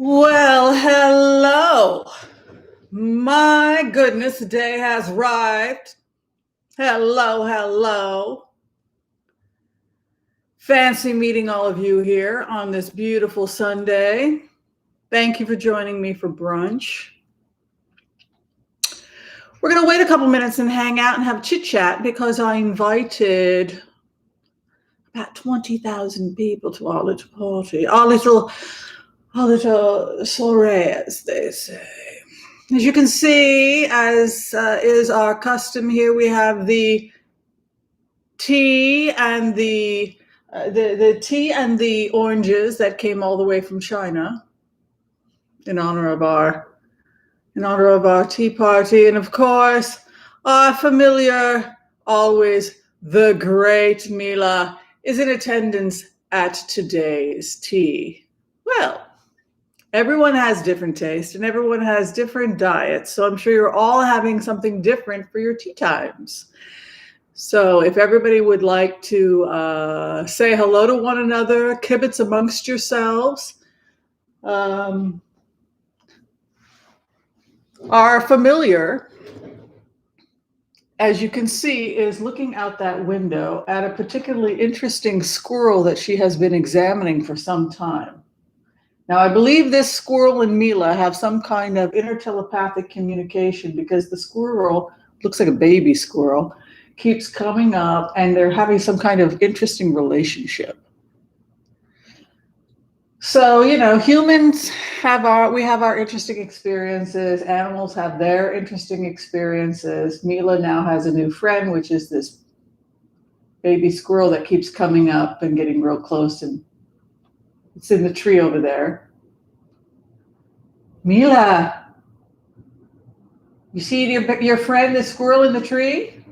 Well, hello. My goodness, the day has arrived. Hello. Fancy meeting all of you here on this beautiful Sunday. Thank you for joining me for brunch. We're going to wait a couple minutes and hang out and have a chit chat because I invited about 20,000 people to our little party, our little soiree, as they say. As you can see, as is our custom here, we have the tea and the tea and the oranges that came all the way from China in honor of our tea party, and of course, our familiar, always the great Mila is in attendance at today's tea. Well, everyone has different taste and everyone has different diets. So I'm sure you're all having something different for your tea times. So if everybody would like to say hello to one another, kibitz amongst yourselves. Our familiar, as you can see, is looking out that window at a particularly interesting squirrel that she has been examining for some time. Now, I believe this squirrel and Mila have some kind of intertelepathic communication because the squirrel, looks like a baby squirrel, keeps coming up and they're having some kind of interesting relationship. So, humans have our interesting experiences. Animals have their interesting experiences. Mila now has a new friend, which is this baby squirrel that keeps coming up and getting real close, and it's in the tree over there. Mila, you see your friend, the squirrel in the tree?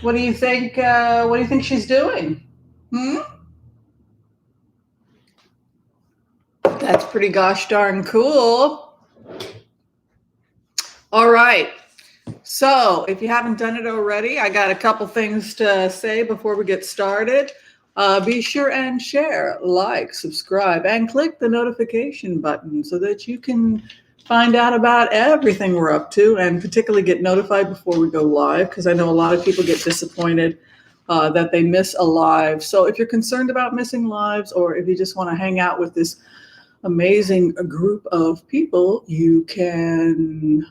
What do you think? What do you think she's doing? That's pretty gosh darn cool. All right. So if you haven't done it already, I got a couple things to say before we get started. Be sure and share, like, subscribe, and click the notification button so that you can find out about everything we're up to and particularly get notified before we go live, because I know a lot of people get disappointed that they miss a live. So if you're concerned about missing lives, or if you just want to hang out with this amazing group of people, you can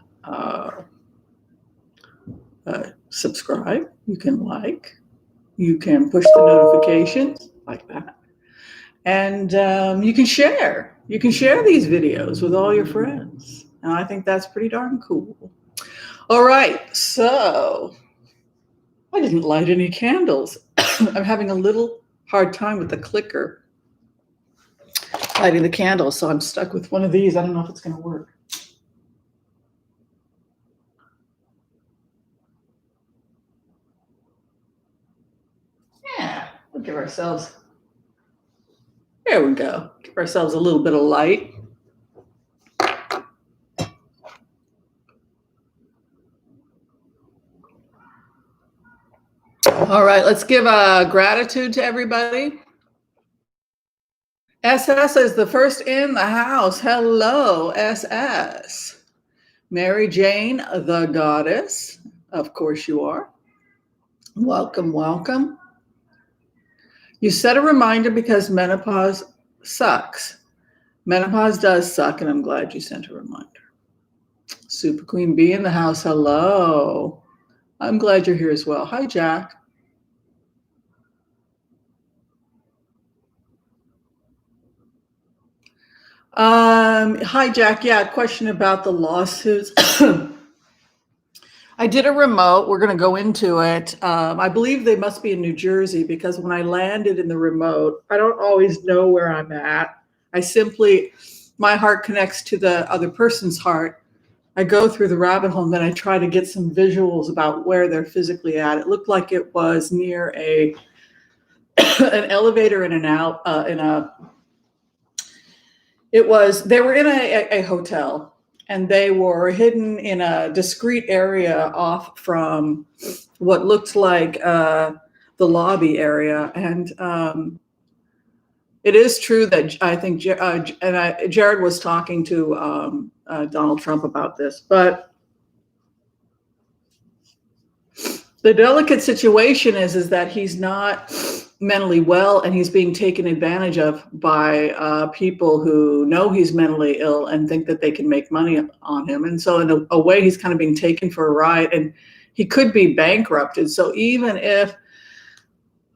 subscribe, you can like, you can push the notifications like that, and you can share these videos with all your friends, and I think that's pretty darn cool. All right, so I didn't light any candles. I'm having a little hard time with the clicker lighting the candles, so I'm stuck with one of these. I don't know if it's going to work. Yeah, we'll give ourselves, there we go, give ourselves a little bit of light. All right, let's give gratitude to everybody. SS is the first in the house. Hello, SS. Mary Jane, the goddess. Of course you are. Welcome. You set a reminder because menopause sucks. Menopause does suck, and I'm glad you sent a reminder. Super Queen B in the house. Hello. I'm glad you're here as well. Hi, Jack. Hi, Jack. Yeah, question about the lawsuits. I did a remote. We're going to go into it. I believe they must be in New Jersey because when I landed in the remote, I don't always know where I'm at. My heart connects to the other person's heart. I go through the rabbit hole and then I try to get some visuals about where they're physically at. It looked like it was near an elevator they were in a hotel, and they were hidden in a discreet area off from what looked like the lobby area. And It is true that I think, Jared was talking to Donald Trump about this, but the delicate situation is that he's not mentally well, and he's being taken advantage of by people who know he's mentally ill and think that they can make money on him. And so in a way, he's kind of being taken for a ride, and he could be bankrupted. So even if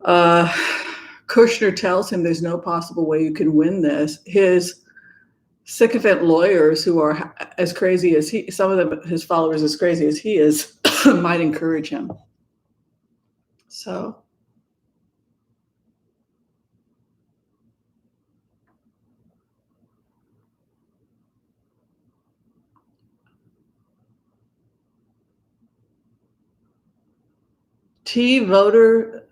Kushner tells him there's no possible way you can win this, his sycophant lawyers, who are as crazy as he, some of them, his followers as crazy as he is, might encourage him. So T voter,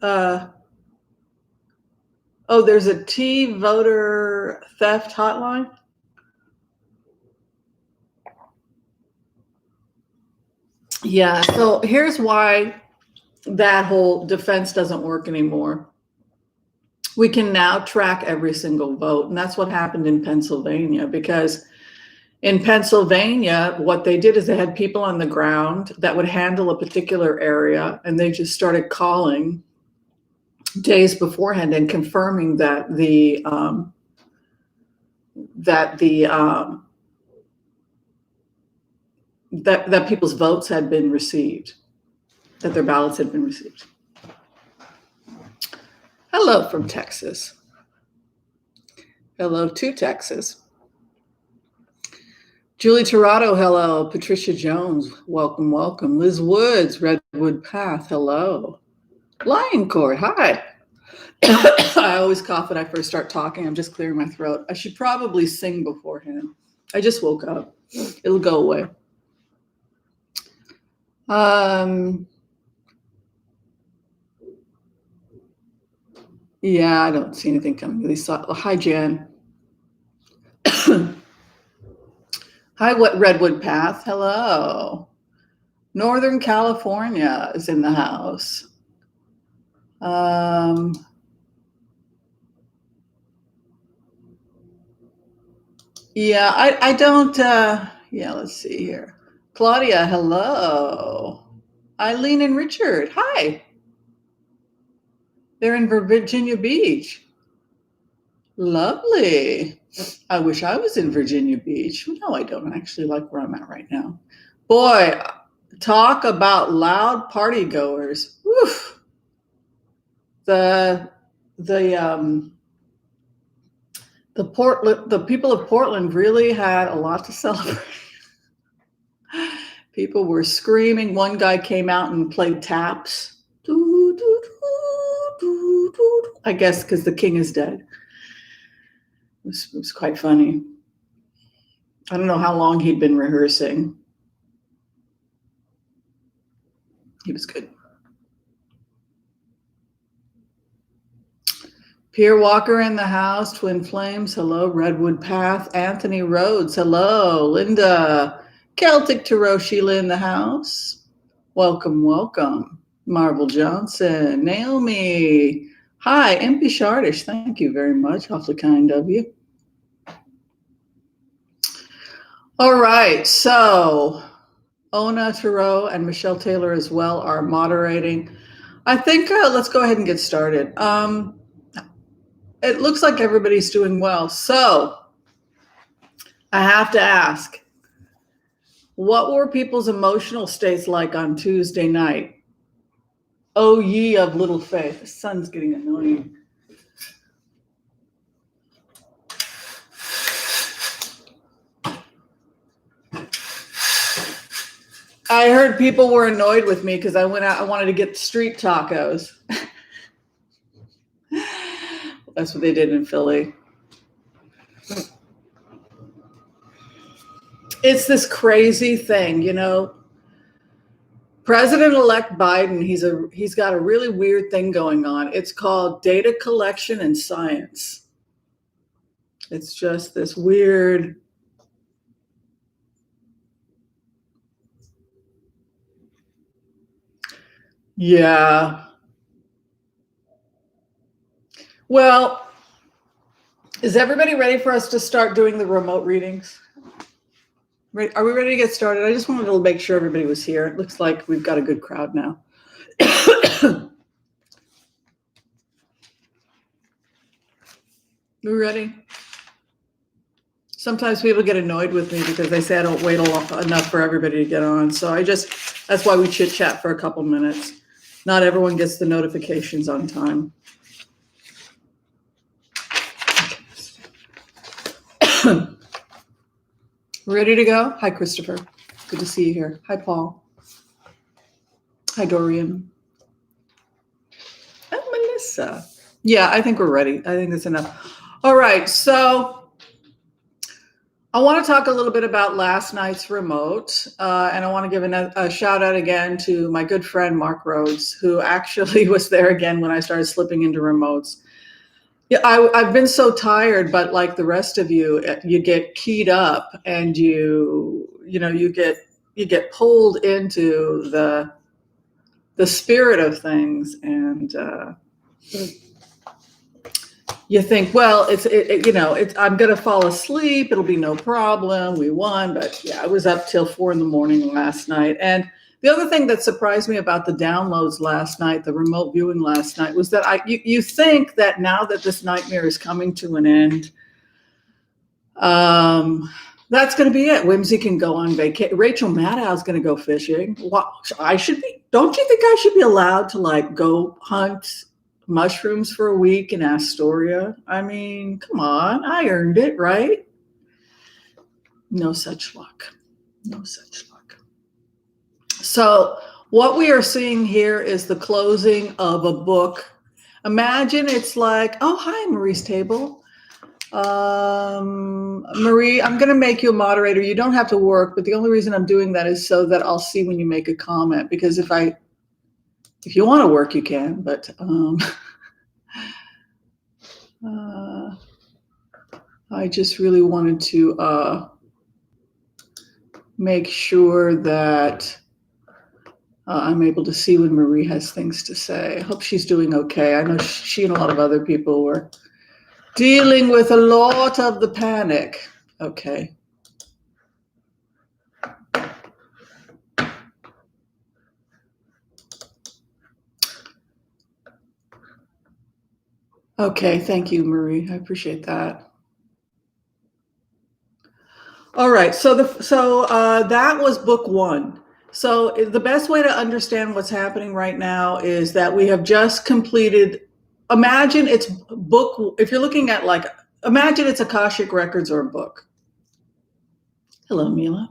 oh, there's a T voter theft hotline. Yeah, so here's why that whole defense doesn't work anymore. We can now track every single vote, and that's what happened in Pennsylvania, because in Pennsylvania, what they did is they had people on the ground that would handle a particular area, and they just started calling days beforehand and confirming that that people's votes had been received, that their ballots had been received. Hello from Texas. Hello to Texas. Julie Torado, hello. Patricia Jones, welcome, welcome. Liz Woods, Redwood Path, hello. Lion Court, hi. I always cough when I first start talking. I'm just clearing my throat. I should probably sing beforehand. I just woke up. It'll go away. Yeah, I don't see anything coming. Hi, Jan. Hi, Redwood Path. Hello. Northern California is in the house. Yeah, I don't, yeah, let's see here. Claudia, hello. Eileen and Richard, hi. They're in Virginia Beach. Lovely. I wish I was in Virginia Beach. No, I don't. I actually like where I'm at right now. Boy, talk about loud party goers. Woof. The people of Portland really had a lot to celebrate. People were screaming. One guy came out and played taps. I guess because the king is dead. It was quite funny. I don't know how long he'd been rehearsing. He was good. Pierre Walker in the house. Twin Flames, hello. Redwood Path. Anthony Rhodes, hello. Linda. Celtic Tarot, Sheila in the house. Welcome, welcome. Marvel Johnson. Naomi. Hi, MP Shardish. Thank you very much. Awfully kind of you. All right, so Ona Tarot and Michelle Taylor as well are moderating. I think let's go ahead and get started. It looks like everybody's doing well. So I have to ask, what were people's emotional states like on Tuesday night? Oh, ye of little faith. The sun's getting annoying. I heard people were annoyed with me because I went out. I wanted to get street tacos. That's what they did in Philly. It's this crazy thing, you know. President-elect Biden, he's got a really weird thing going on. It's called data collection and science. It's just this weird. Yeah. Well, Is everybody ready for us to start doing the remote readings? Are we ready to get started? I just wanted to make sure everybody was here. It looks like we've got a good crowd now. We ready? Sometimes people get annoyed with me because they say I don't wait enough for everybody to get on. So that's why we chit chat for a couple minutes. Not everyone gets the notifications on time. Ready to go? Hi, Christopher. Good to see you here. Hi, Paul. Hi, Dorian. And Melissa. Yeah, I think we're ready. I think that's enough. All right, so I want to talk a little bit about last night's remote, and I want to give a shout out again to my good friend Mark Rhodes, who actually was there again when I started slipping into remotes. Yeah, I've been so tired, but like the rest of you, you get keyed up and you get pulled into the spirit of things, and you think, well, I'm going to fall asleep. It'll be no problem. We won. But yeah, I was up till 4 a.m. last night. And the other thing that surprised me about the downloads last night, the remote viewing last night, was that you think that now that this nightmare is coming to an end, that's going to be it. Whimsy can go on vacation. Rachel Maddow's going to go fishing. Wow, don't you think I should be allowed to go hunt mushrooms for a week in Astoria? I mean, come on, I earned it, right? No such luck. No such luck. So what we are seeing here is the closing of a book. Imagine it's like, oh, hi, Marie's table. Marie, I'm going to make you a moderator. You don't have to work, but the only reason I'm doing that is so that I'll see when you make a comment, because if you want to work, you can, but I just really wanted to make sure that I'm able to see when Marie has things to say. I hope she's doing okay. I know she and a lot of other people were dealing with a lot of the panic. Okay. Okay, thank you, Marie. I appreciate that. All right, so that was book 1. So the best way to understand what's happening right now is that we have just completed. Imagine it's book. If you're looking at imagine it's Akashic Records or a book. Hello, Mila.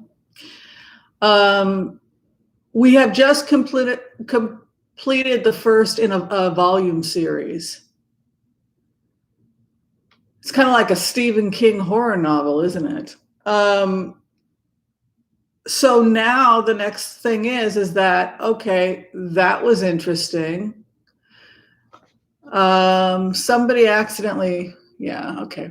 We have just completed the first in a volume series. It's kind of like a Stephen King horror novel, isn't it? So now the next thing is that, okay, that was interesting. Somebody accidentally, yeah, okay.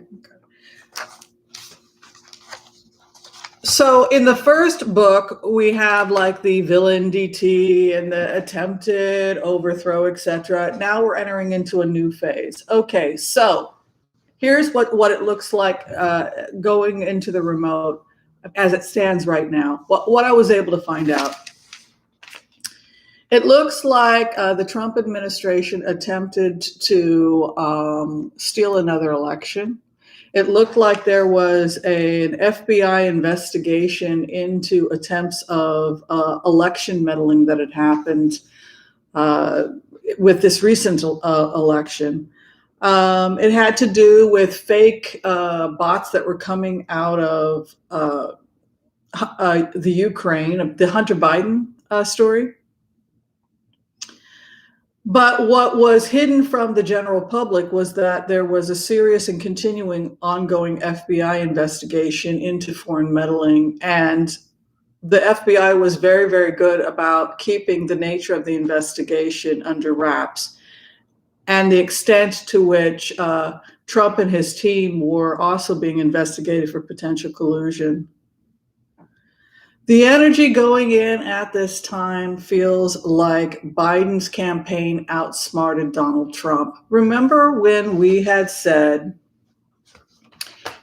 So in the first book, we have the villain DT and the attempted overthrow, etc. Now we're entering into a new phase. Okay, so here's what it looks like going into the remote as it stands right now. What I was able to find out. It looks like the Trump administration attempted to steal another election. It looked like there was an FBI investigation into attempts of election meddling that had happened with this recent election. It had to do with fake bots that were coming out of the Ukraine, the Hunter Biden story. But what was hidden from the general public was that there was a serious and continuing ongoing FBI investigation into foreign meddling. And the FBI was very, very good about keeping the nature of the investigation under wraps and the extent to which Trump and his team were also being investigated for potential collusion. The energy going in at this time feels like Biden's campaign outsmarted Donald Trump. Remember when we had said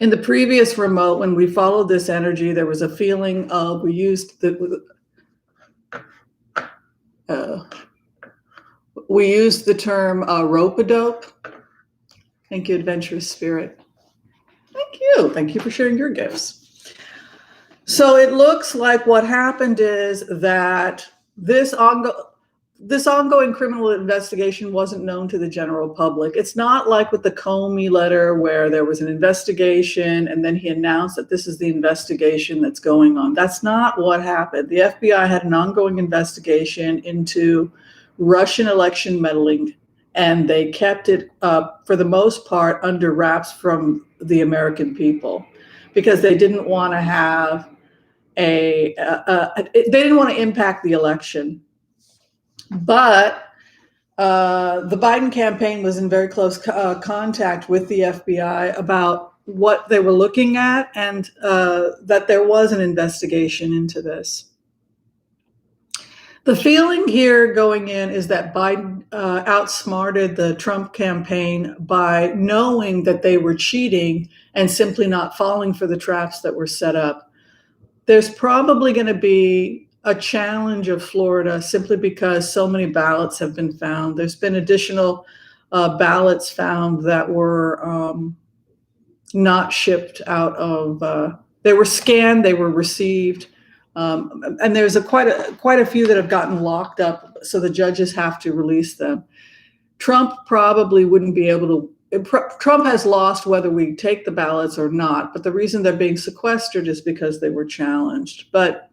In the previous remote, when we followed this energy, there was a feeling of, we used the term rope-a-dope. Thank you, adventurous spirit. Thank you. Thank you for sharing your gifts. So it looks like what happened is that this ongoing criminal investigation wasn't known to the general public. It's not like with the Comey letter where there was an investigation and then he announced that this is the investigation that's going on. That's not what happened. The FBI had an ongoing investigation into Russian election meddling, and they kept it, for the most part, under wraps from the American people because they didn't want to have they didn't want to impact the election. But the Biden campaign was in very close contact with the FBI about what they were looking at, and that there was an investigation into this. The feeling here going in is that Biden outsmarted the Trump campaign by knowing that they were cheating and simply not falling for the traps that were set up. There's probably going to be a challenge of Florida simply because so many ballots have been found. There's been additional ballots found that were not shipped out of, they were scanned, they were received. And there's quite a few that have gotten locked up, so the judges have to release them. Trump probably wouldn't be able to. Trump has lost whether we take the ballots or not, but the reason they're being sequestered is because they were challenged. But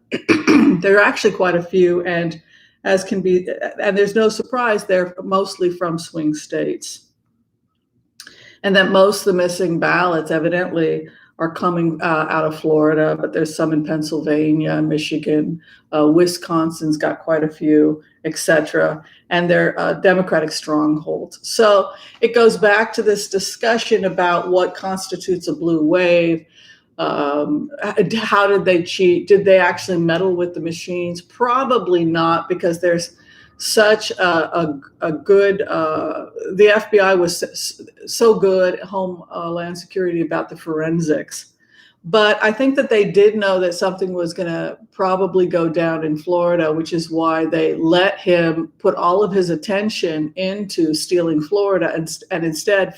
there are actually quite a few, and there's no surprise, they're mostly from swing states. And that most of the missing ballots evidently are coming out of Florida, but there's some in Pennsylvania, Michigan, Wisconsin's got quite a few, etc. And they're Democratic strongholds. So it goes back to this discussion about what constitutes a blue wave. How did they cheat? Did they actually meddle with the machines? Probably not, because there's such a good, the FBI was so good at Homeland Security about the forensics. But I think that they did know that something was going to probably go down in Florida, which is why they let him put all of his attention into stealing Florida and instead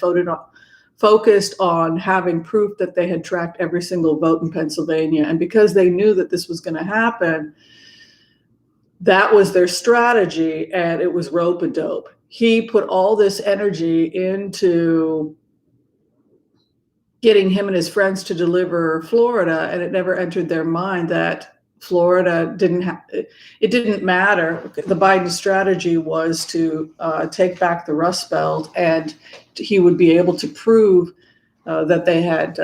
focused on having proof that they had tracked every single vote in Pennsylvania. And because they knew that this was going to happen, that was their strategy, and it was rope-a-dope. He put all this energy into getting him and his friends to deliver Florida, and it never entered their mind that Florida it didn't matter. The Biden strategy was to take back the Rust Belt, and he would be able to prove that they had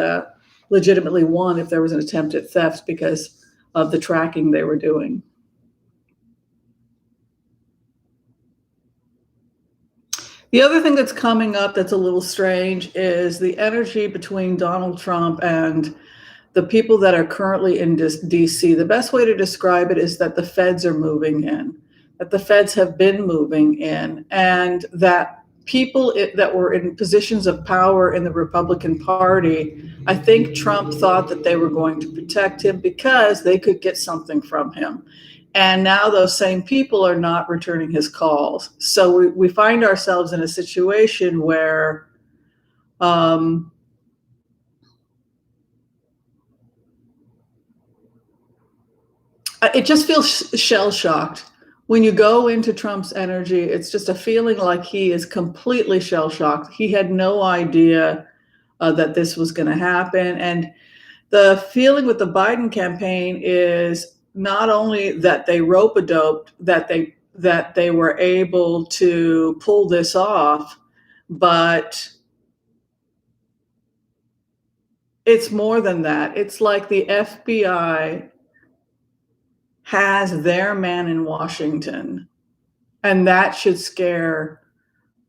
legitimately won if there was an attempt at theft because of the tracking they were doing. The other thing that's coming up that's a little strange is the energy between Donald Trump and the people that are currently in DC. The best way to describe it is that the feds are moving in, that the feds have been moving in, and that people that were in positions of power in the Republican Party, I think Trump thought that they were going to protect him because they could get something from him. And now those same people are not returning his calls. So we find ourselves in a situation where it just feels shell-shocked. When you go into Trump's energy, it's just a feeling like he is completely shell-shocked. He had no idea that this was going to happen. And the feeling with the Biden campaign is not only that they rope-a-doped, that they were able to pull this off, but it's more than that. It's like the FBI has their man in Washington, and that should scare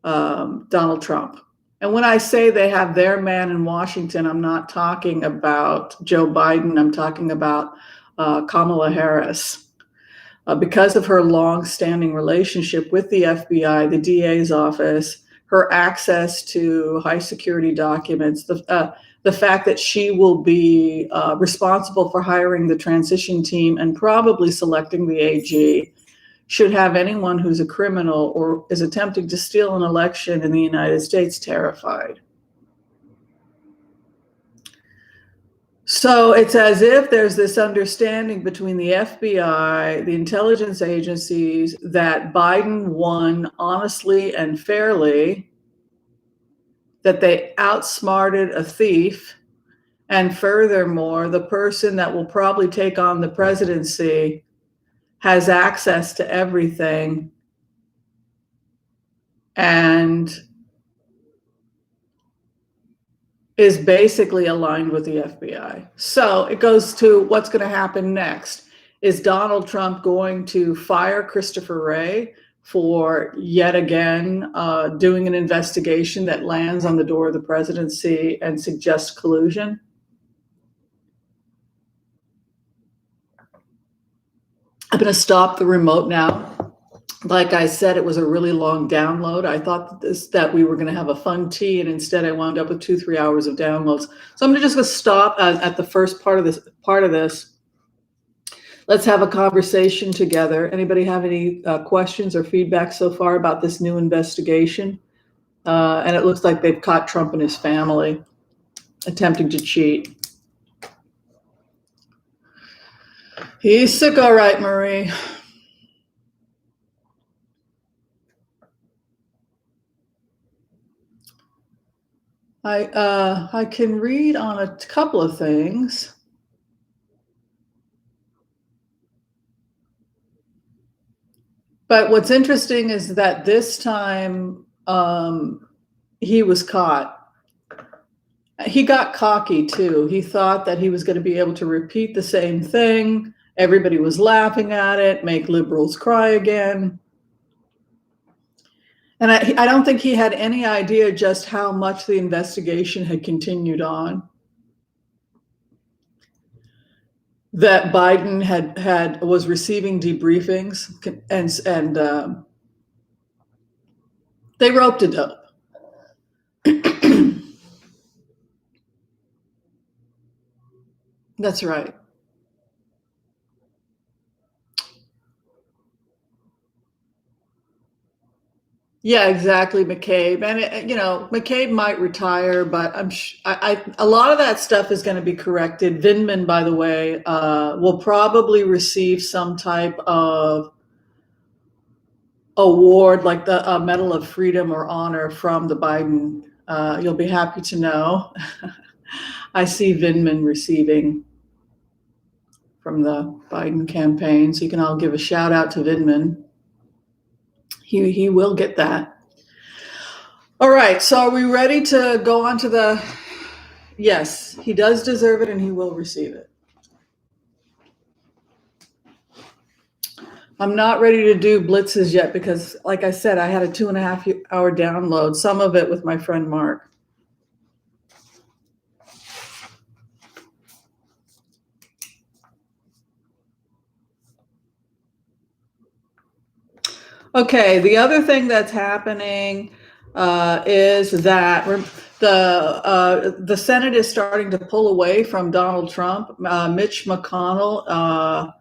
Donald Trump. And when I say they have their man in Washington, I'm not talking about Joe Biden. I'm talking about Kamala Harris. Because of her long-standing relationship with the FBI, the DA's office, her access to high security documents, the fact that she will be responsible for hiring the transition team and probably selecting the AG should have anyone who's a criminal or is attempting to steal an election in the United States terrified. So it's as if there's this understanding between the FBI, the intelligence agencies, that Biden won honestly and fairly, that they outsmarted a thief, and furthermore, the person that will probably take on the presidency has access to everything and is basically aligned with the FBI. So it goes to what's going to happen next. Is Donald Trump going to fire Christopher Wray for yet again doing an investigation that lands on the door of the presidency and suggests collusion? I'm going to stop the remote now. Like I said, it was a really long download. I thought that we were going to have a fun tea, and instead I wound up with 2-3 hours of downloads. So I'm just going to stop at the first part of this. Let's have a conversation together. Anybody have any questions or feedback so far about this new investigation? And it looks like they've caught Trump and his family attempting to cheat. He's sick, all right, Marie. I can read on a couple of things. But what's interesting is that this time he was caught. He got cocky too. He thought that he was going to be able to repeat the same thing. Everybody was laughing at it, make liberals cry again. And I don't think he had any idea just how much the investigation had continued on. That Biden was receiving debriefings and they roped it up. That's right. Yeah, exactly, McCabe. And McCabe might retire, but a lot of that stuff is going to be corrected. Vindman, by the way, will probably receive some type of award, like the Medal of Freedom or Honor from the Biden. You'll be happy to know. I see Vindman receiving from the Biden campaign, so you can all give a shout out to Vindman. He will get that. All right, so are we ready to go on to the... Yes, he does deserve it and he will receive it. I'm not ready to do blitzes yet because, like I said, I had a 2.5-hour download, some of it with my friend Mark. Okay, the other thing that's happening is that the Senate is starting to pull away from Donald Trump. Mitch McConnell,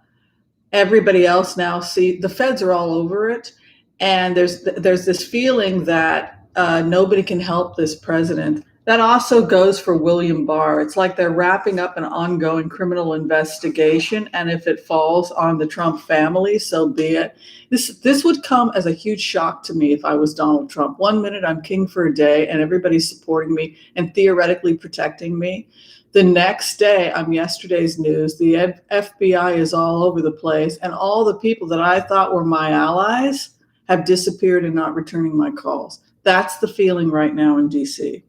everybody else now the feds are all over it, and there's this feeling that nobody can help this president. That also goes for William Barr. It's like they're wrapping up an ongoing criminal investigation, and if it falls on the Trump family, so be it. This would come as a huge shock to me if I was Donald Trump. 1 minute I'm king for a day and everybody's supporting me and theoretically protecting me. The next day, I'm yesterday's news. The FBI is all over the place, and all the people that I thought were my allies have disappeared and not returning my calls. That's the feeling right now in DC.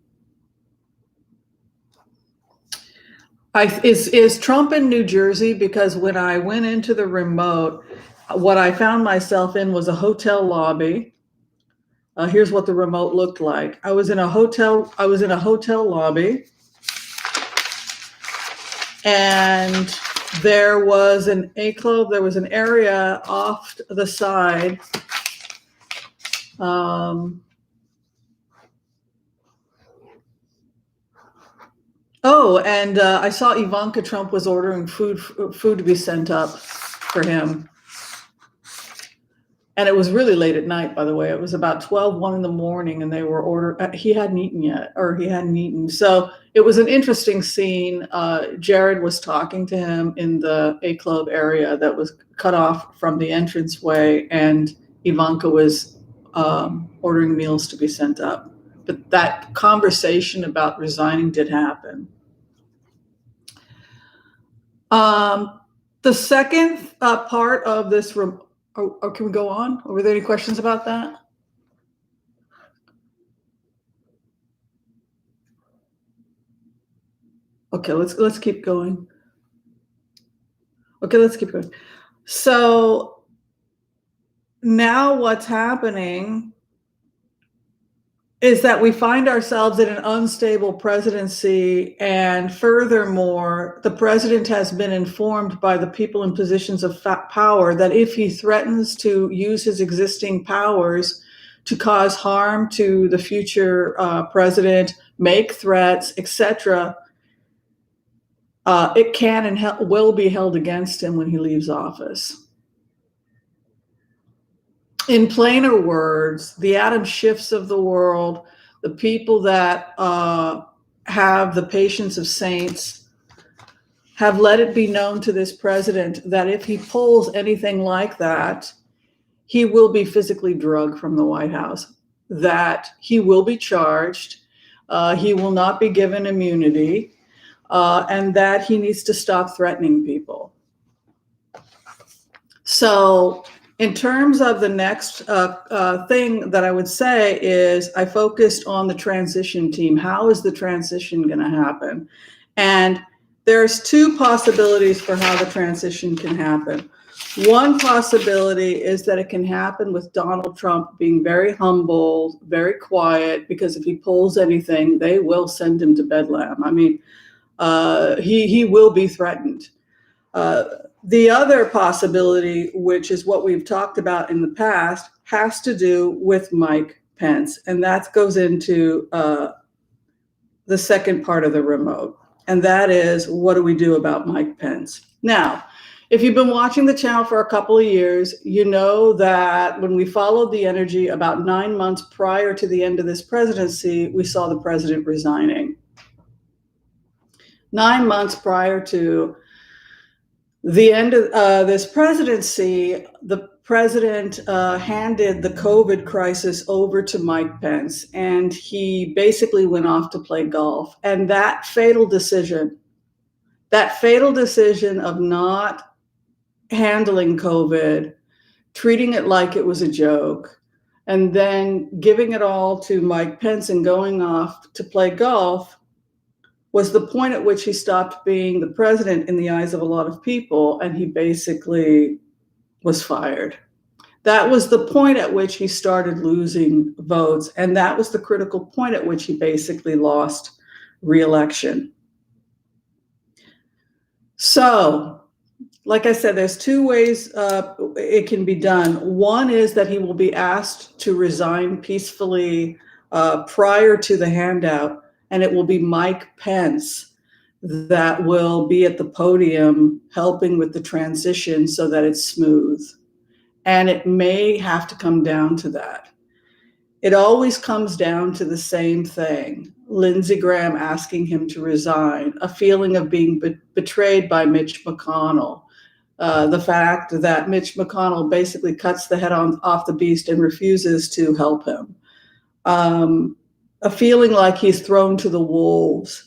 Is Trump in New Jersey? Because when I went into the remote, what I found myself in was a hotel lobby. Here's what the remote looked like. I was in a hotel lobby, and there was an area off the side. Oh, and I saw Ivanka Trump was ordering food to be sent up for him. And it was really late at night, by the way. It was about 1 in the morning, and they were he hadn't eaten yet, or he hadn't eaten. So it was an interesting scene. Jared was talking to him in the A Club area that was cut off from the entranceway, and Ivanka was ordering meals to be sent up. But that conversation about resigning did happen. The second part of this can we go on? Were there any questions about that? Okay, let's keep going. Okay, let's keep going. So now what's happening is that we find ourselves in an unstable presidency, and furthermore, the president has been informed by the people in positions of power that if he threatens to use his existing powers to cause harm to the future president, make threats, etc., it can and will be held against him when he leaves office. In plainer words, the Adam Schiffs of the world, the people that have the patience of saints, have let it be known to this president that if he pulls anything like that, he will be physically drugged from the White House, that he will be charged, he will not be given immunity, and that he needs to stop threatening people. So in terms of the next thing that I would say is I focused on the transition team. How is the transition going to happen? And there's two possibilities for how the transition can happen. One possibility is that it can happen with Donald Trump being very humble, very quiet, because if he pulls anything, they will send him to Bedlam. I mean, he will be threatened. The other possibility, which is what we've talked about in the past, has to do with Mike Pence. And that goes into the second part of the remote. And that is, what do we do about Mike Pence? Now, if you've been watching the channel for a couple of years, you know that when we followed the energy about 9 months prior to the end of this presidency, we saw the president resigning. 9 months prior to the end of this presidency, the president handed the COVID crisis over to Mike Pence, and he basically went off to play golf. And that fatal decision of not handling COVID, treating it like it was a joke, and then giving it all to Mike Pence and going off to play golf was the point at which he stopped being the president in the eyes of a lot of people, and he basically was fired. That was the point at which he started losing votes, and that was the critical point at which he basically lost re-election. So, like I said, there's two ways it can be done. One is that he will be asked to resign peacefully prior to the handout, and it will be Mike Pence that will be at the podium helping with the transition so that it's smooth. And it may have to come down to that. It always comes down to the same thing. Lindsey Graham asking him to resign, a feeling of being betrayed by Mitch McConnell, the fact that Mitch McConnell basically cuts the head off the beast and refuses to help him. A feeling like he's thrown to the wolves,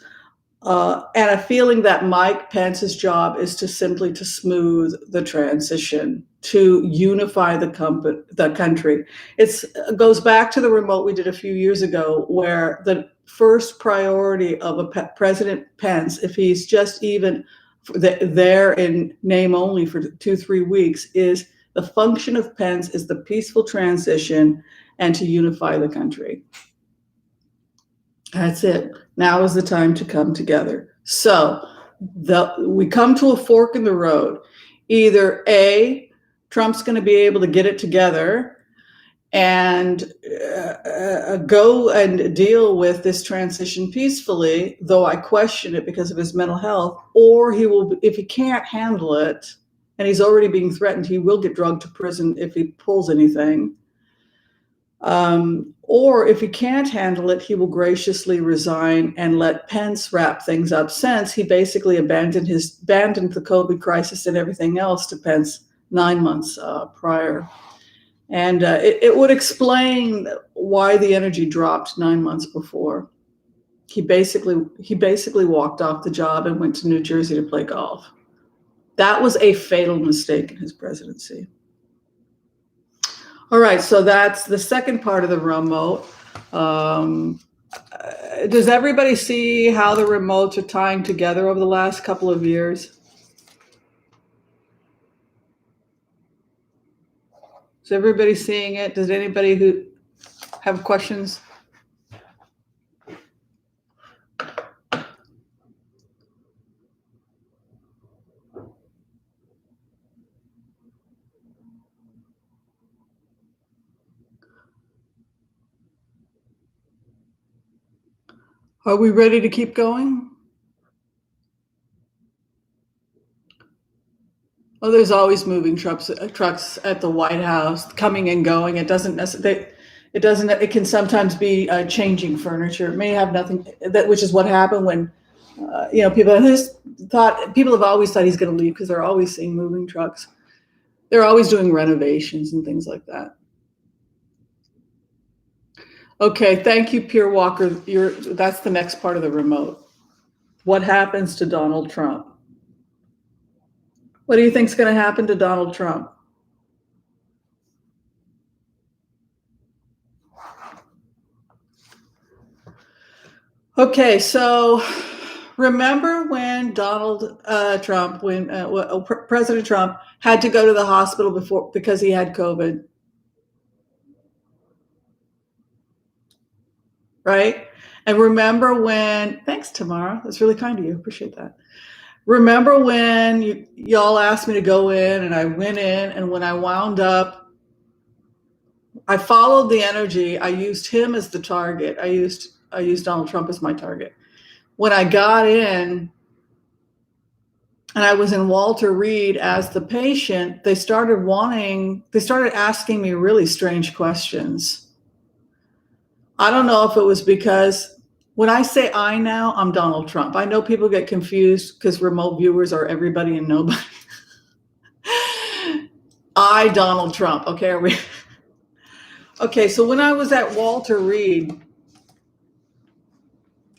and a feeling that Mike Pence's job is to simply to smooth the transition, to unify the country. It goes back to the remote we did a few years ago, where the first priority of a President Pence, if he's just even there in name only for 2-3 weeks, is the function of Pence is the peaceful transition and to unify the country. That's it. Now is the time to come together. So we come to a fork in the road. Either A, Trump's going to be able to get it together and go and deal with this transition peacefully, though I question it because of his mental health, or he will, if he can't handle it, and he's already being threatened, he will get drugged to prison if he pulls anything. Or if he can't handle it, he will graciously resign and let Pence wrap things up, since he basically abandoned the COVID crisis and everything else to Pence 9 months prior. And it would explain why the energy dropped 9 months before. He basically walked off the job and went to New Jersey to play golf. That was a fatal mistake in his presidency. All right, so that's the second part of the remote. Does everybody see how the remotes are tying together over the last couple of years? Is everybody seeing it? Does anybody who have questions? Are we ready to keep going? Oh, there's always moving trucks at the White House, coming and going. It doesn't necessarily. It can sometimes be changing furniture. It may have nothing. Which is what happened when, people have always thought he's going to leave because they're always seeing moving trucks. They're always doing renovations and things like that. Okay, thank you, Pierre Walker. That's the next part of the remote. What happens to Donald Trump? What do you think is going to happen to Donald Trump? Okay, so remember when President Trump had to go to the hospital because he had COVID, right? And remember when, thanks, Tamara, that's really kind of you, appreciate that. Remember when y'all asked me to go in, and I went in, and when I wound up, I followed the energy. I used him as the target. I used Donald Trump as my target. When I got in and I was in Walter Reed as the patient, they started asking me really strange questions. I don't know if it was because when I say I now, I'm Donald Trump. I know people get confused because remote viewers are everybody and nobody. I, Donald Trump. Okay, are we? Okay, so when I was at Walter Reed,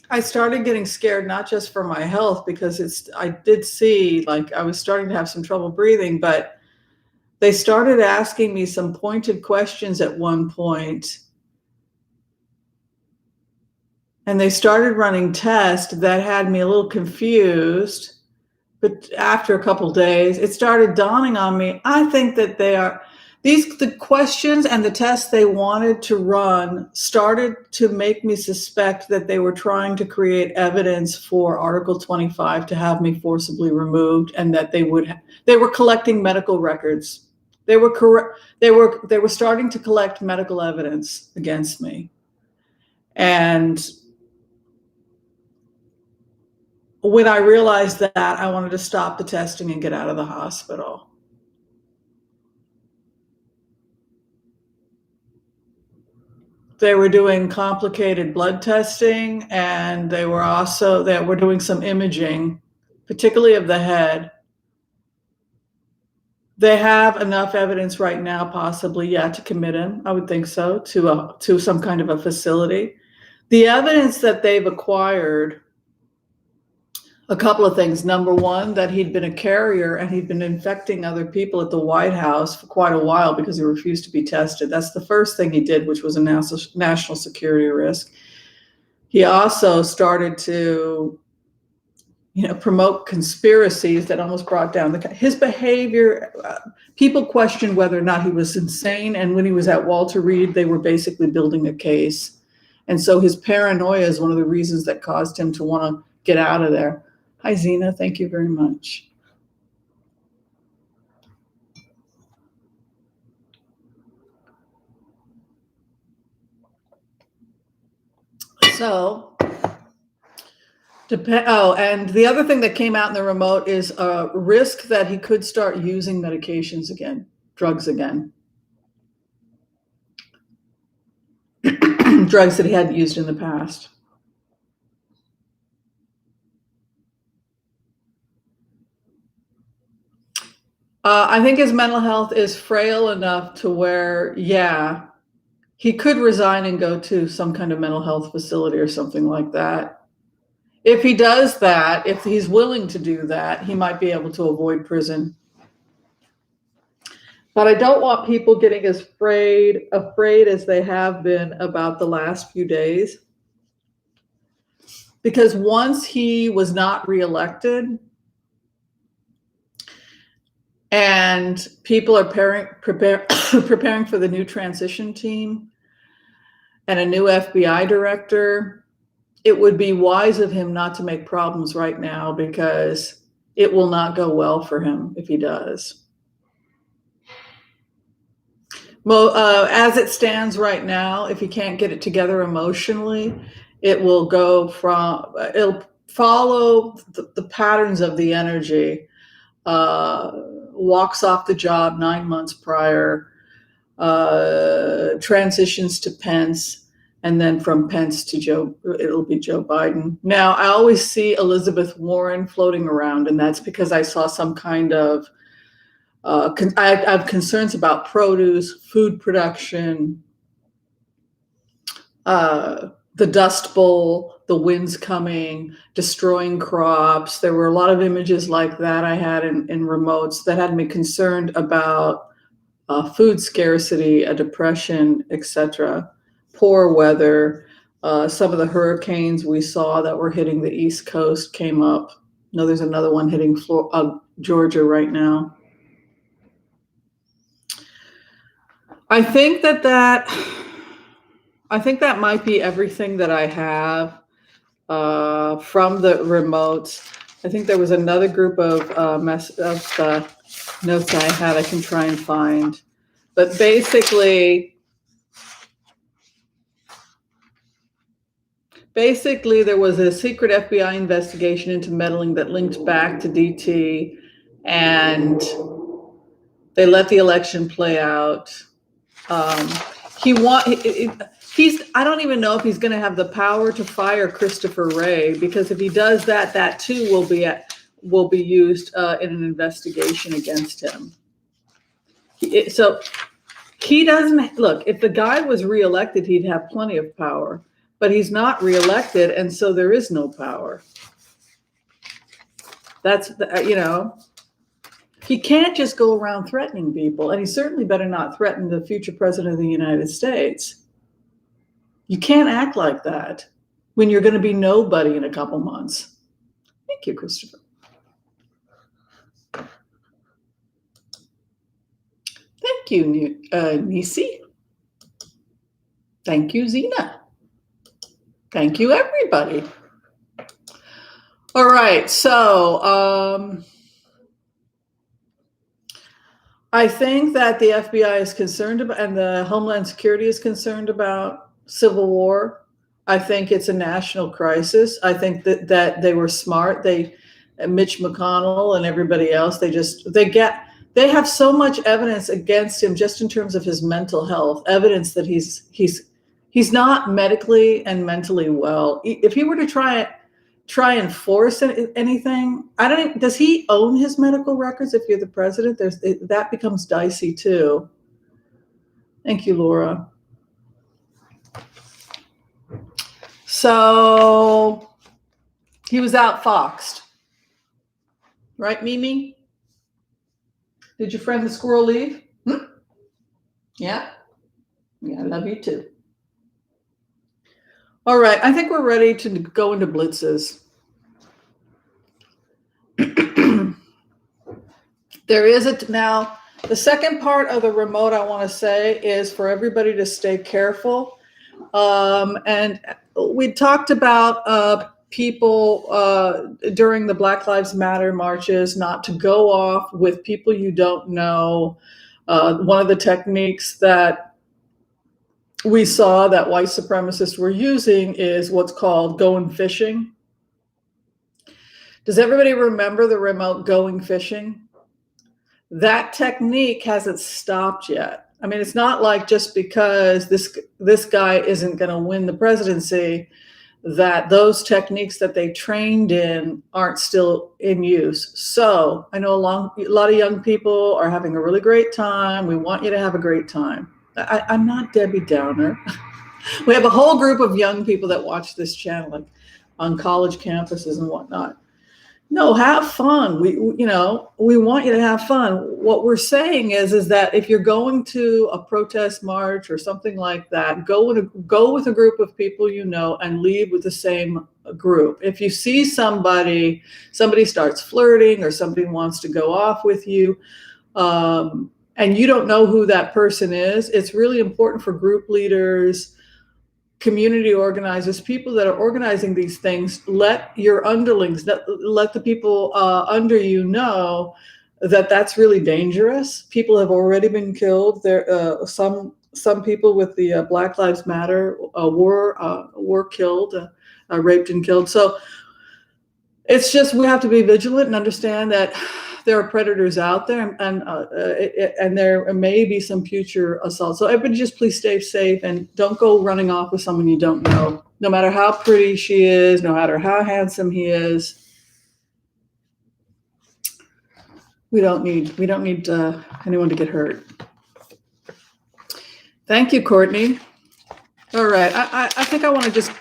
I started getting scared, not just for my health, because I did see, like, I was starting to have some trouble breathing, but they started asking me some pointed questions at one point, and they started running tests that had me a little confused. But after a couple of days, it started dawning on me, I think that the questions and the tests they wanted to run started to make me suspect that they were trying to create evidence for Article 25 to have me forcibly removed, and that they were collecting medical records. They were starting to collect medical evidence against me. And when I realized that, I wanted to stop the testing and get out of the hospital. They were doing complicated blood testing, and they were doing some imaging, particularly of the head. They have enough evidence right now, possibly, to commit him. I would think so, to some kind of a facility. The evidence that they've acquired, a couple of things. Number one, that he'd been a carrier and he'd been infecting other people at the White House for quite a while because he refused to be tested. That's the first thing he did, which was a national security risk. He also started to, promote conspiracies that almost brought down his behavior. People questioned whether or not he was insane. And when he was at Walter Reed, they were basically building a case. And so his paranoia is one of the reasons that caused him to want to get out of there. Hi, Zena. Thank you very much. So, and the other thing that came out in the remote is a risk that he could start using medications again, drugs again. Drugs that he hadn't used in the past. I think his mental health is frail enough to where, yeah, he could resign and go to some kind of mental health facility or something like that. If he does that, if he's willing to do that, he might be able to avoid prison. But I don't want people getting as afraid as they have been about the last few days. Because once he was not reelected, and people are preparing for the new transition team and a new FBI director, it would be wise of him not to make problems right now, because it will not go well for him if he does. Well, as it stands right now, if he can't get it together emotionally, it'll follow the patterns of the energy. Walks off the job 9 months prior, transitions to Pence, and then from Pence to it'll be Joe Biden. Now, I always see Elizabeth Warren floating around, and that's because I saw some kind of, I have concerns about produce, food production, the Dust Bowl, the winds coming, destroying crops. There were a lot of images like that I had in remotes that had me concerned about food scarcity, a depression, etc., poor weather. Some of the hurricanes we saw that were hitting the East Coast came up. No, there's another one hitting Georgia right now. I think that might be everything that I have from the remotes. I think there was another group of notes I had I can try and find. But basically, there was a secret FBI investigation into meddling that linked back to DT, and they let the election play out. I don't even know if he's going to have the power to fire Christopher Wray, because if he does that, that too will be used in an investigation against him. So he doesn't look. If the guy was reelected, he'd have plenty of power, but he's not reelected, and so there is no power. That's he can't just go around threatening people, and he certainly better not threaten the future president of the United States. You can't act like that when you're going to be nobody in a couple months. Thank you, Christopher. Thank you, Nisi. Thank you, Zena. Thank you, everybody. All right, so I think that the FBI is concerned about, and the Homeland Security is concerned about civil war. I think it's a national crisis. I think that they were smart. Mitch McConnell and everybody else, they have so much evidence against him just in terms of his mental health, evidence that he's not medically and mentally well. If he were to try and force anything, does he own his medical records? If you're the president, that becomes dicey too. Thank you, Laura. So he was outfoxed, right, Mimi? Did your friend the squirrel leave? Yeah, I love you too. All right, I think we're ready to go into blitzes. Now, the second part of the remote I want to say is for everybody to stay careful. And we talked about people during the Black Lives Matter marches not to go off with people you don't know. One of the techniques that we saw that white supremacists were using is what's called going fishing. Does everybody remember the remote going fishing? That technique hasn't stopped yet. I mean, it's not like just because this guy isn't going to win the presidency that those techniques that they trained in aren't still in use. So I know a lot of young people are having a really great time. We want you to have a great time. I'm not Debbie Downer. We have a whole group of young people that watch this channel, like on college campuses and whatnot. No, have fun. We want you to have fun. What we're saying is that if you're going to a protest march or something like that, go with a group of people you know and leave with the same group. If you see somebody starts flirting or somebody wants to go off with you, and you don't know who that person is, it's really important for group leaders, community organizers, people that are organizing these things, let your underlings, let the people under you know that that's really dangerous. People have already been killed. There, some people with the Black Lives Matter were killed, raped and killed. So it's just, we have to be vigilant and understand that there are predators out there, and there may be some future assaults. So everybody just please stay safe and don't go running off with someone you don't know, no matter how pretty she is, no matter how handsome he is. We don't need anyone to get hurt. Thank you, Courtney. All right, I think I want to just,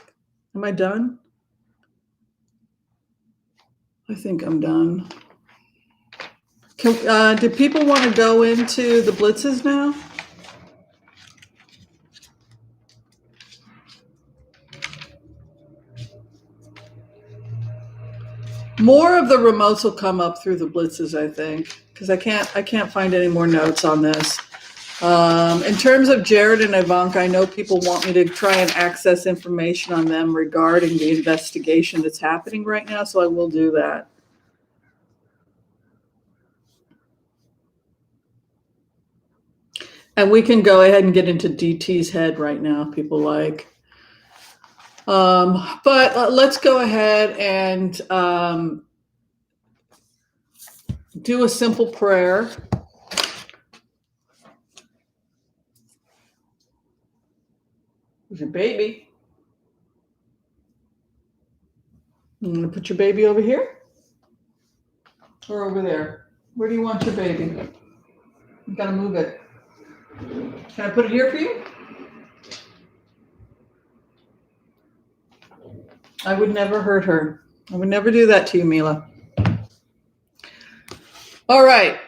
am I done? I think I'm done. Do people want to go into the blitzes now? More of the remotes will come up through the blitzes, I think, because I can't find any more notes on this. In terms of Jared and Ivanka, I know people want me to try and access information on them regarding the investigation that's happening right now, so I will do that. And we can go ahead and get into DT's head right now, if people like. But let's go ahead and do a simple prayer. Where's your baby? I'm going to put your baby over here or over there. Where do you want your baby? You got to move it. Can I put it here for you? I would never hurt her. I would never do that to you, Mila. All right.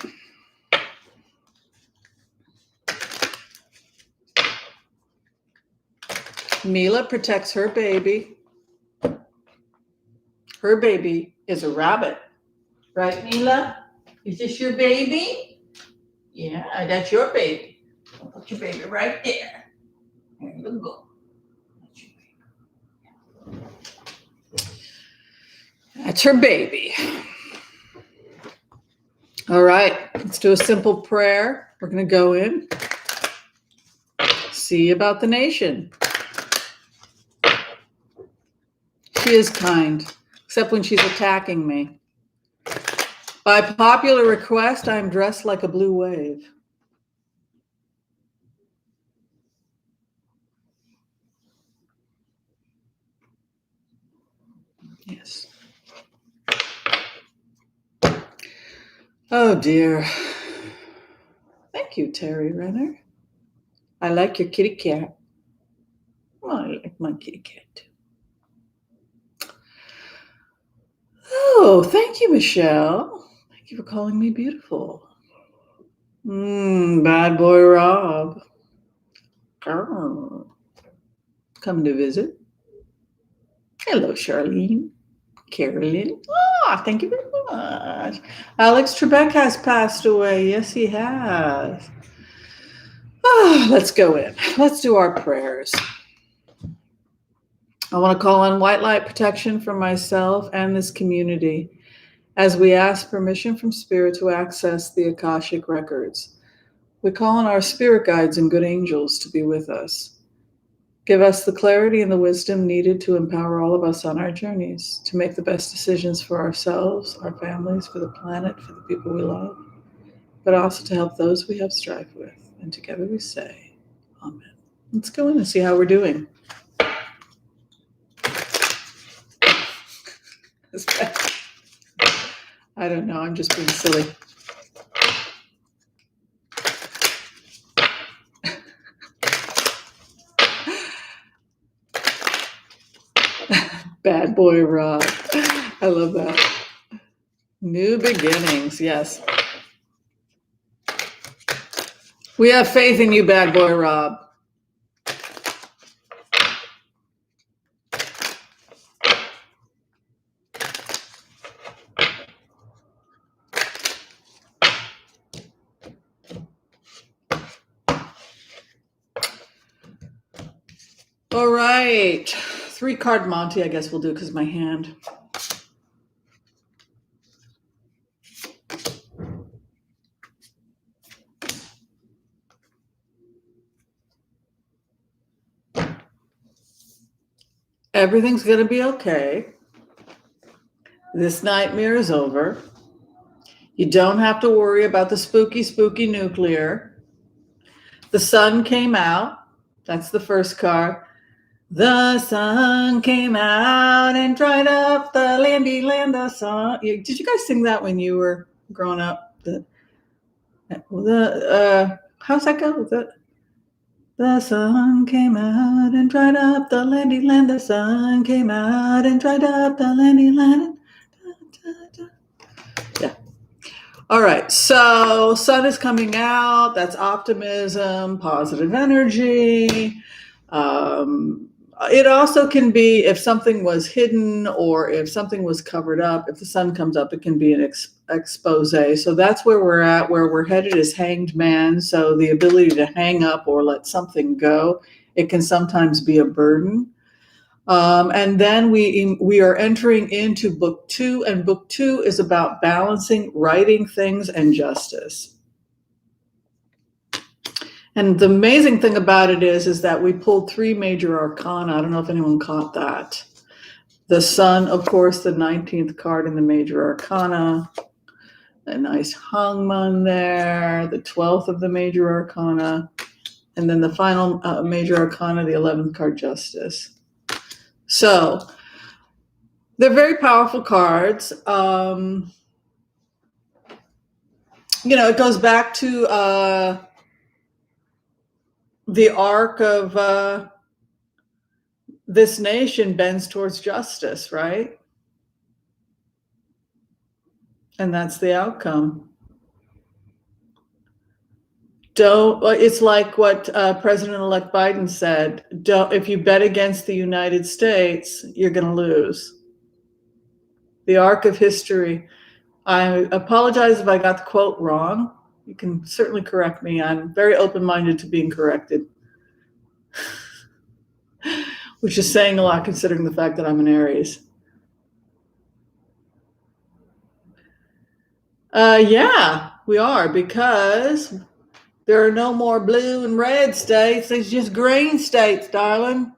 Mila protects her baby. Her baby is a rabbit. Right, Mila? Is this your baby? Yeah, that's your baby. I'll put your baby right there. There you go. That's your baby. That's her baby. All right, let's do a simple prayer. We're going to go in. See about the nation. She is kind, except when she's attacking me. By popular request, I'm dressed like a blue wave. Yes. Oh dear. Thank you, Terry Renner. I like your kitty cat. Oh, I like my kitty cat too. Oh, thank you, Michelle. Thank you for calling me beautiful. Bad boy Rob. Come to visit. Hello, Charlene. Carolyn. Oh, thank you very much. Alex Trebek has passed away. Yes, he has. Oh, let's go in. Let's do our prayers. I want to call on white light protection for myself and this community as we ask permission from Spirit to access the Akashic records. We call on our spirit guides and good angels to be with us. Give us the clarity and the wisdom needed to empower all of us on our journeys to make the best decisions for ourselves, our families, for the planet, for the people we love, but also to help those we have strife with. And together we say, Amen. Let's go in and see how we're doing. I don't know, I'm just being silly. Bad boy Rob. I love that. New beginnings, yes. We have faith in you, bad boy Rob. All right. 3-card Monty, I guess we'll do because my hand. Everything's going to be okay. This nightmare is over. You don't have to worry about the spooky, spooky nuclear. The sun came out. That's the first card. The sun came out and dried up the landy land of sun. Did you guys sing that when you were growing up? How's that go? The sun came out and dried up the landy land. The sun came out and dried up the landy land. Yeah. All right. So sun is coming out. That's optimism, positive energy. It also can be if something was hidden or if something was covered up. If the sun comes up, it can be an expose. So that's where we're at. Where we're headed is hanged man. So the ability to hang up or let something go, it can sometimes be a burden. And then we are entering into book 2, and book 2 is about balancing, righting things, and justice. And the amazing thing about it is that we pulled 3 major arcana. I don't know if anyone caught that. The sun, of course, the 19th card in the major arcana. A nice hangman there. The 12th of the major arcana. And then the final major arcana, the 11th card, justice. So they're very powerful cards. It goes back to the arc of this nation bends towards justice, right? And that's the outcome. It's like what President-elect Biden said, if you bet against the United States, you're going to lose. The arc of history. I apologize if I got the quote wrong. You can certainly correct me. I'm very open-minded to being corrected, which is saying a lot considering the fact that I'm an Aries. Yeah, we are, because there are no more blue and red states. There's just green states, darling.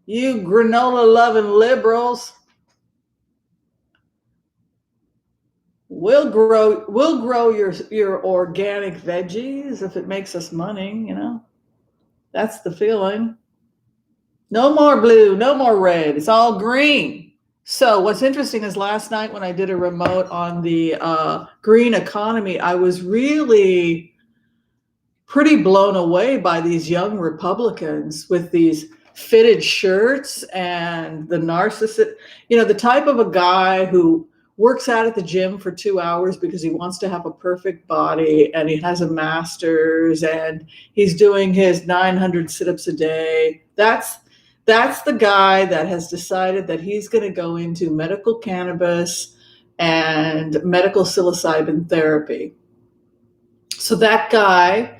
You granola-loving liberals. We'll grow your organic veggies if it makes us money, That's the feeling. No more blue, no more red. It's all green. So what's interesting is last night when I did a remote on the green economy, I was really pretty blown away by these young Republicans with these fitted shirts and the narcissist, the type of a guy who works out at the gym for 2 hours because he wants to have a perfect body, and he has a master's, and he's doing his 900 sit-ups a day. That's the guy that has decided that he's going to go into medical cannabis and medical psilocybin therapy. So that guy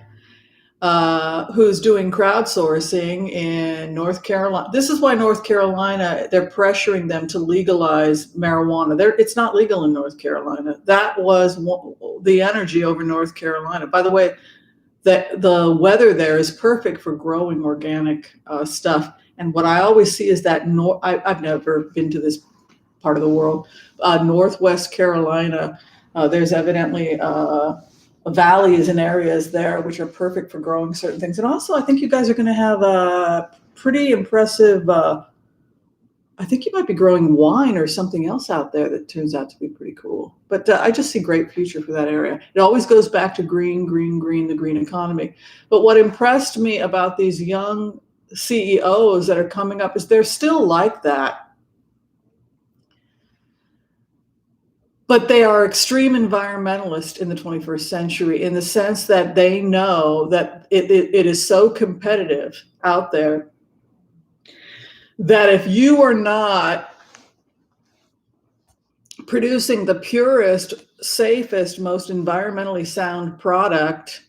who's doing crowdsourcing in North Carolina. This is why North Carolina, they're pressuring them to legalize marijuana. It's not legal in North Carolina. That was the energy over North Carolina. By the way, the weather there is perfect for growing organic stuff. And what I always see is that I've never been to this part of the world, Northwest Carolina. There's evidently valleys and areas there which are perfect for growing certain things. And also, I think you guys are going to have a pretty impressive. I think you might be growing wine or something else out there that turns out to be pretty cool. But I just see great future for that area. It always goes back to green, green, green, the green economy. But what impressed me about these young CEOs that are coming up is they're still like that. But they are extreme environmentalists in the 21st century in the sense that they know that it is so competitive out there that if you are not producing the purest, safest, most environmentally sound product,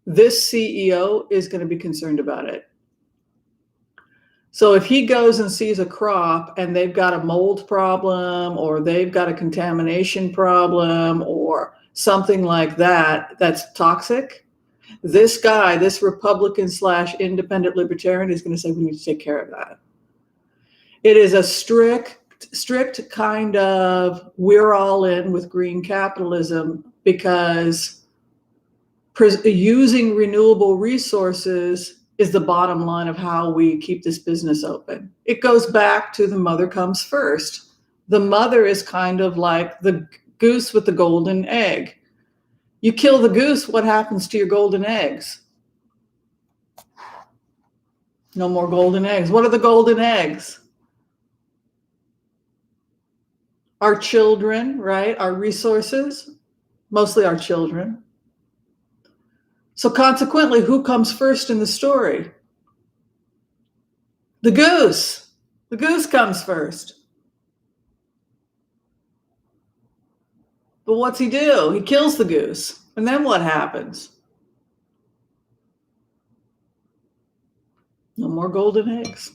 this CEO is going to be concerned about it. So if he goes and sees a crop and they've got a mold problem or they've got a contamination problem or something like that that's toxic, this guy, this Republican / independent libertarian is going to say, we need to take care of that. It is a strict kind of, we're all in with green capitalism because using renewable resources is the bottom line of how we keep this business open. It goes back to the mother comes first. The mother is kind of like the goose with the golden egg. You kill the goose, what happens to your golden eggs? No more golden eggs. What are the golden eggs? Our children, right? Our resources, mostly our children. So consequently, who comes first in the story? The goose. The goose comes first. But what's he do? He kills the goose. And then what happens? No more golden eggs.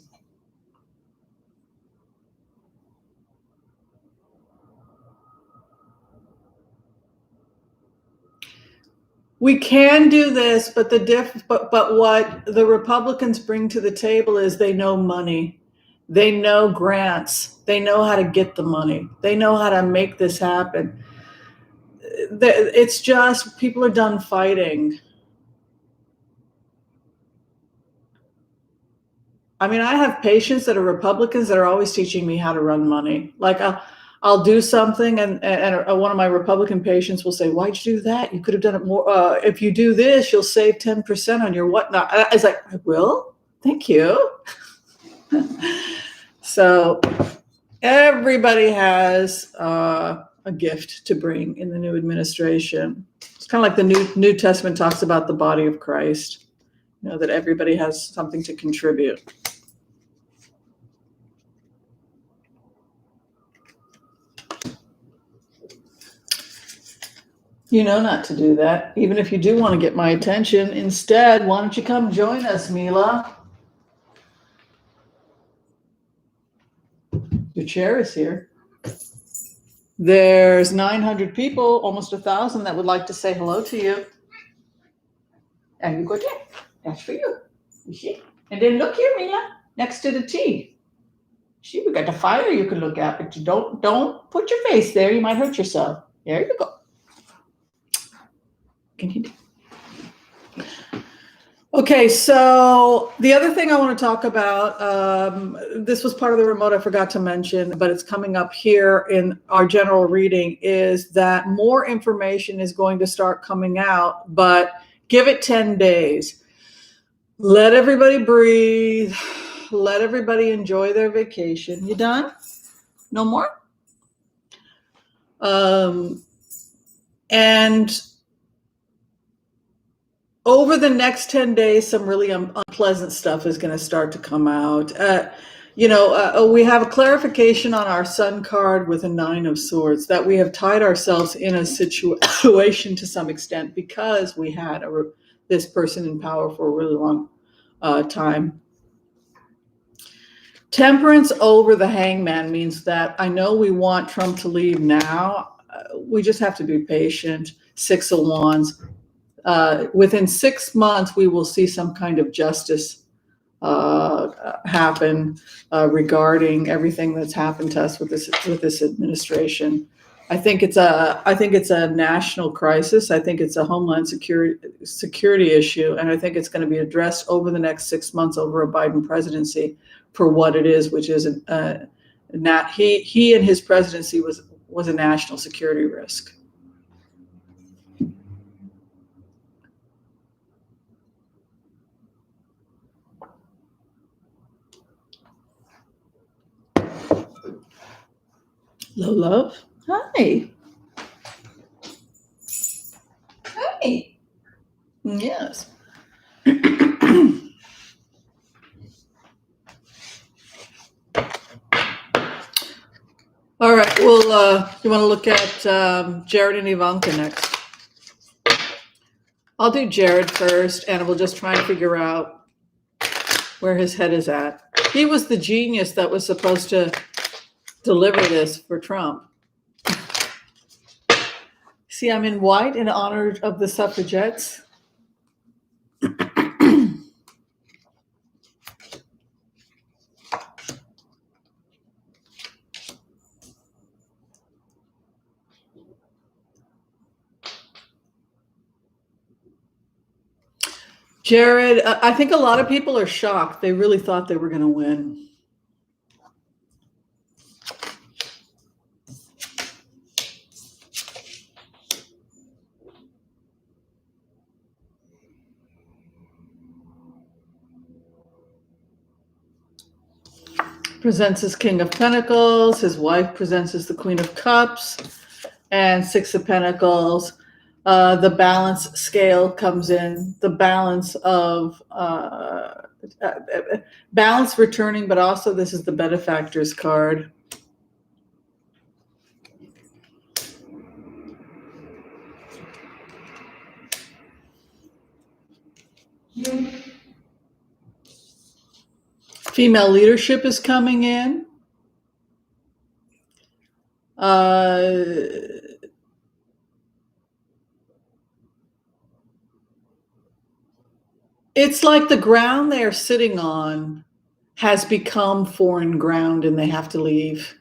We can do this, but but what the Republicans bring to the table is they know money. They know grants. They know how to get the money. They know how to make this happen. It's just people are done fighting. I mean, I have patients that are Republicans that are always teaching me how to run money. Like I'll do something and one of my Republican patients will say, why'd you do that? You could have done it more. If you do this, you'll save 10% on your whatnot. I was like, I will? Thank you. So everybody has a gift to bring in the new administration. It's kind of like the New Testament talks about the body of Christ, that everybody has something to contribute. You know not to do that, even if you do want to get my attention. Instead, why don't you come join us, Mila? Your chair is here. There's 900 people, almost 1,000 that would like to say hello to you. And you go there. That's for you. You see? And then look here, Mila, next to the tea. See, we got the fire you can look at, but you don't put your face there. You might hurt yourself. There you go. Okay, so the other thing I want to talk about, this was part of the remote I forgot to mention, but it's coming up here in our general reading, is that more information is going to start coming out, but give it 10 days. Let everybody breathe. Let everybody enjoy their vacation. You done? No more? And over the next 10 days, some really unpleasant stuff is going to start to come out. We have a clarification on our sun card with a 9 of swords that we have tied ourselves in a situation to some extent because we had this person in power for a really long time. Temperance over the hangman means that I know we want Trump to leave now. We just have to be patient. 6 of Wands. within 6 months, we will see some kind of justice happen regarding everything that's happened to us with this administration. I think it's a national crisis. I think it's a homeland security issue, and I think it's going to be addressed over the next 6 months over a Biden presidency for what it is, which is he and his presidency was a national security risk. Low love. Hi. Hi. Yes. All right. Well, you want to look at Jared and Ivanka next? I'll do Jared first, and we'll just try and figure out where his head is at. He was the genius that was supposed to deliver this for Trump. See, I'm in white in honor of the suffragettes. Jared, I think a lot of people are shocked. They really thought they were going to win. Presents as King of Pentacles. His wife presents as the Queen of Cups and Six of Pentacles. The balance scale comes in. The balance of balance returning, but also this is the benefactors card. Female leadership is coming in. It's like the ground they're sitting on has become foreign ground and they have to leave.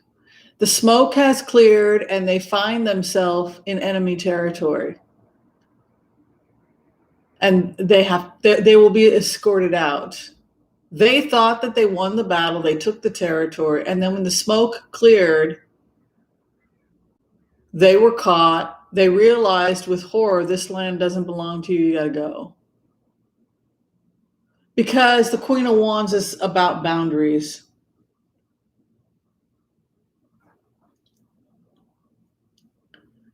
The smoke has cleared and they find themselves in enemy territory. And they will be escorted out. They thought that they won the battle, they took the territory, and then when the smoke cleared, they were caught. They realized with horror, this land doesn't belong to you, you gotta go. Because the Queen of Wands is about boundaries.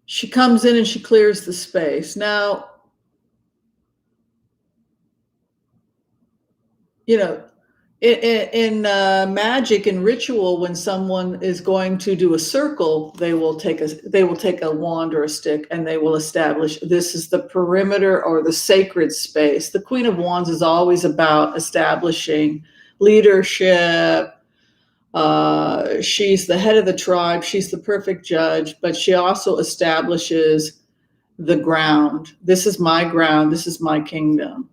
She comes in and she clears the space. Now, you know, in magic and ritual, when someone is going to do a circle, they will take a wand or a stick and they will establish this is the perimeter or the sacred space. The Queen of Wands is always about establishing leadership. She's the head of the tribe. She's the perfect judge, but she also establishes the ground. This is my ground. This is my kingdom.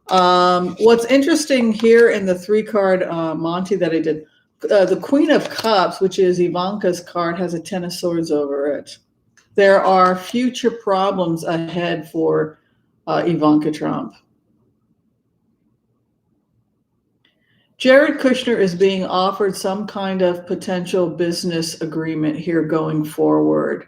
What's interesting here in the 3-card Monty that I did, the Queen of Cups, which is Ivanka's card, has a 10 of Swords over it. There are future problems ahead for Ivanka Trump. Jared Kushner is being offered some kind of potential business agreement here going forward.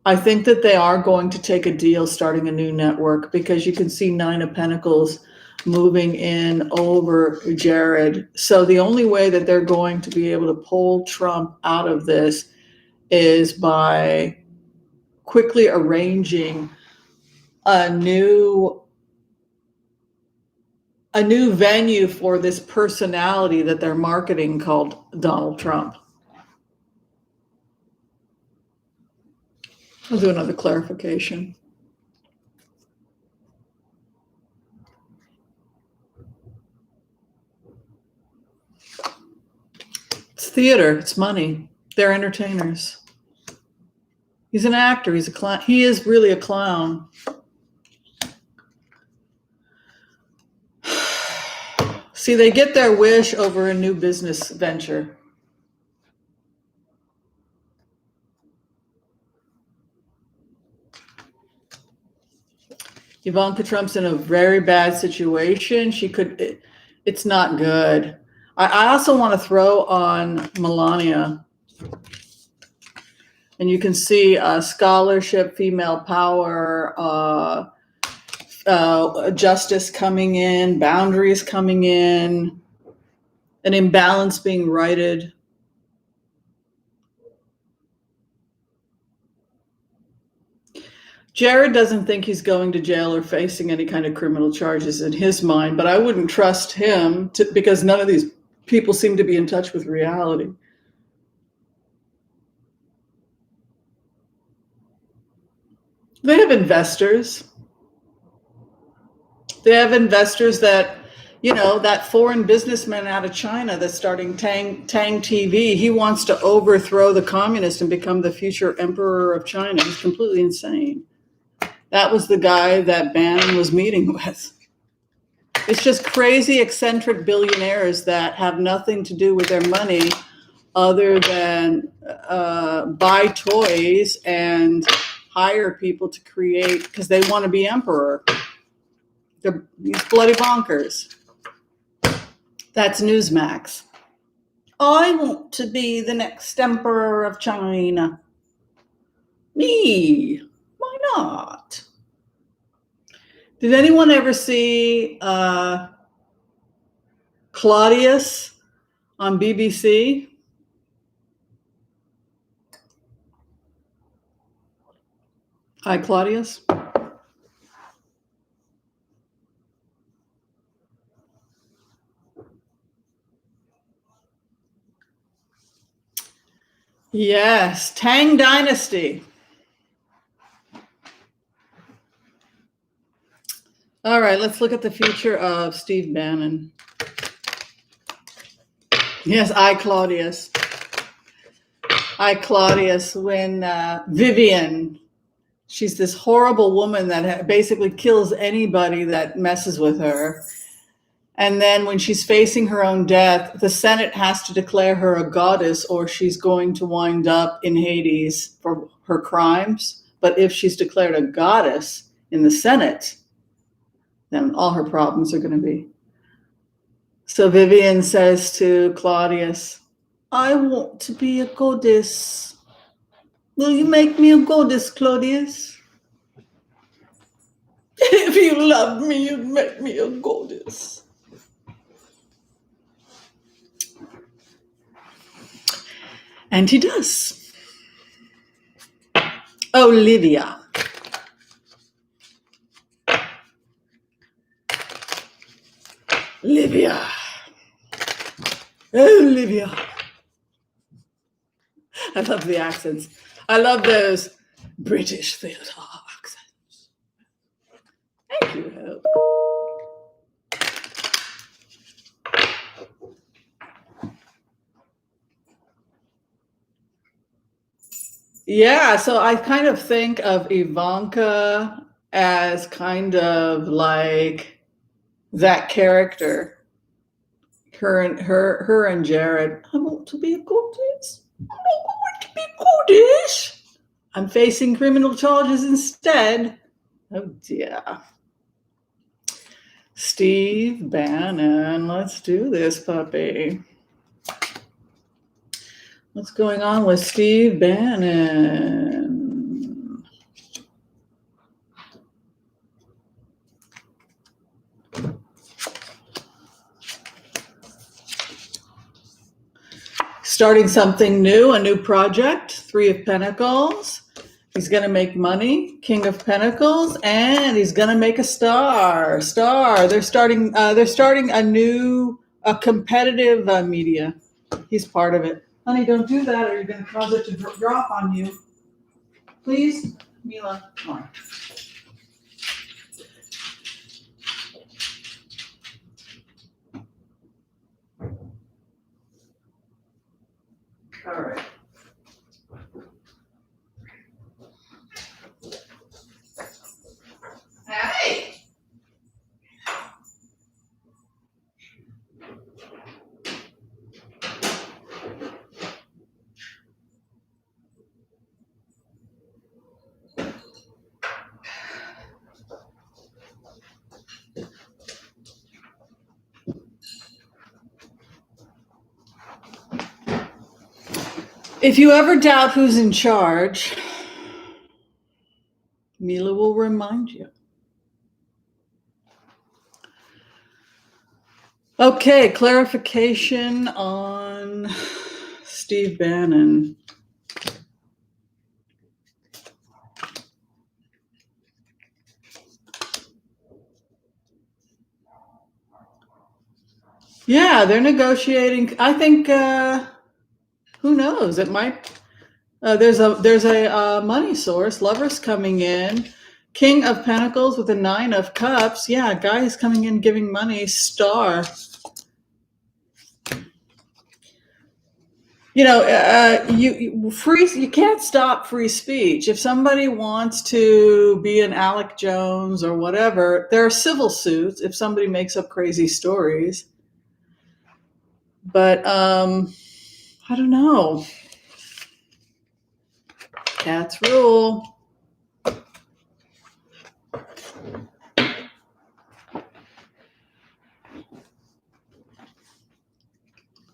I think that they are going to take a deal starting a new network because you can see 9 of Pentacles moving in over Jared. So the only way that they're going to be able to pull Trump out of this is by quickly arranging a new venue for this personality that they're marketing called Donald Trump. I'll do another clarification. It's theater, it's money. They're entertainers. He's an actor. He's a clown. He is really a clown. See, they get their wish over a new business venture. Ivanka Trump's in a very bad situation. It's not good. I also want to throw on Melania. And you can see scholarship, female power, justice coming in, boundaries coming in, an imbalance being righted. Jared doesn't think he's going to jail or facing any kind of criminal charges in his mind, but I wouldn't trust him because none of these people seem to be in touch with reality. They have investors. They have investors that, that foreign businessman out of China that's starting Tang TV, he wants to overthrow the communists and become the future emperor of China. He's completely insane. That was the guy that Bannon was meeting with. It's just crazy, eccentric billionaires that have nothing to do with their money other than buy toys and hire people to create because they want to be emperor. These bloody bonkers. That's Newsmax. I want to be the next emperor of China. Me. Why not? Did anyone ever see Claudius on BBC? Hi, Claudius. Yes, Tang Dynasty. All right, let's look at the future of Steve Bannon. Yes, Claudius. Claudius, when Vivian, she's this horrible woman that basically kills anybody that messes with her. And then when she's facing her own death, the Senate has to declare her a goddess or she's going to wind up in Hades for her crimes. But if she's declared a goddess in the Senate, then all her problems are going to be. So Vivian says to Claudius, I want to be a goddess. Will you make me a goddess, Claudius? If you loved me, you'd make me a goddess. And he does. Olivia. Olivia. I love the accents. I love those British theater accents. Thank you, Hope. Yeah, so I kind of think of Ivanka as kind of like that character. Her and Jared. I want to be a goddess. I want to be a goddess. I'm facing criminal charges instead. Oh dear. Steve Bannon, let's do this, puppy. What's going on with Steve Bannon? Starting something new, a new project, 3 of Pentacles. He's going to make money, King of Pentacles, and he's going to make a star. They're starting a competitive media. He's part of it. Honey, don't do that or you're going to cause it to drop on you. Please, Mila. All right. All right. If you ever doubt who's in charge, Mila will remind you. Okay, clarification on Steve Bannon. Yeah, they're negotiating. I think who knows? It might. There's a money source. Lovers coming in. King of Pentacles with a 9 of Cups. Yeah, guy is coming in giving money. Star. You know, you can't stop free speech. If somebody wants to be an Alec Jones or whatever, there are civil suits if somebody makes up crazy stories. But I don't know. Cats rule.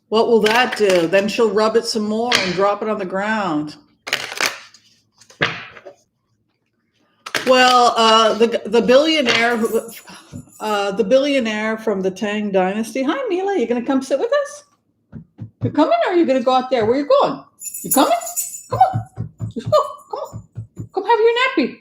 What will that do? Then she'll rub it some more and drop it on the ground. Well, the billionaire from the Tang Dynasty. Hi, Mila. You gonna come sit with us? You coming, or are you gonna go out there? Where you going? You coming? Come on. Let's go. Come on. Come have your nappy.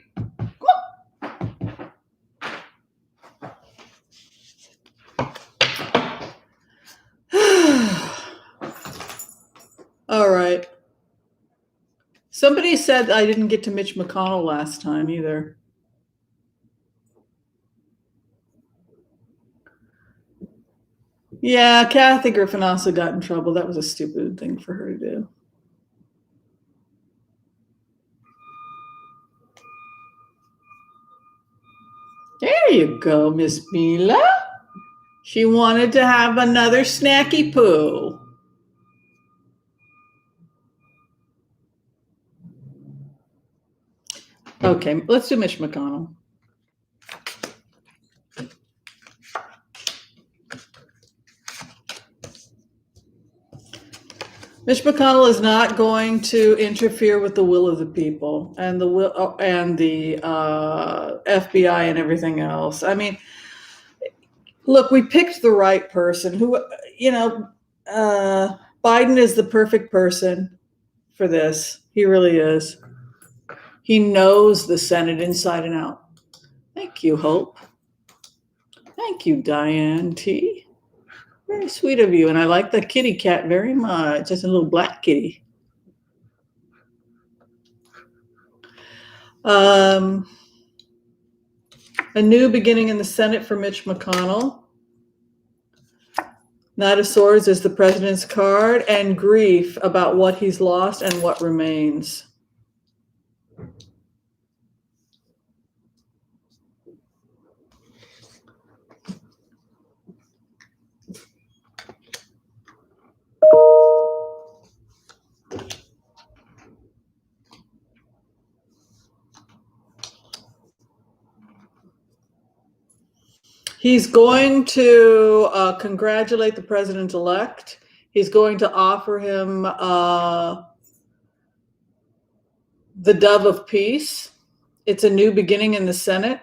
All right. Somebody said I didn't get to Mitch McConnell last time either. Yeah, Kathy Griffin also got in trouble. That was a stupid thing for her to do. There you go, Miss Mila. She wanted to have another snacky poo. Okay, let's do Mitch McConnell. Mitch McConnell is not going to interfere with the will of the people and the FBI and everything else. I mean, look, we picked the right person. Biden is the perfect person for this. He really is. He knows the Senate inside and out. Thank you, Hope. Thank you, Diane T. Very sweet of you. And I like the kitty cat very much. Just a little black kitty. A new beginning in the Senate for Mitch McConnell. Knight of Swords is the president's card, and grief about what he's lost and what remains. He's going to congratulate the president-elect. He's going to offer him the dove of peace. It's a new beginning in the Senate.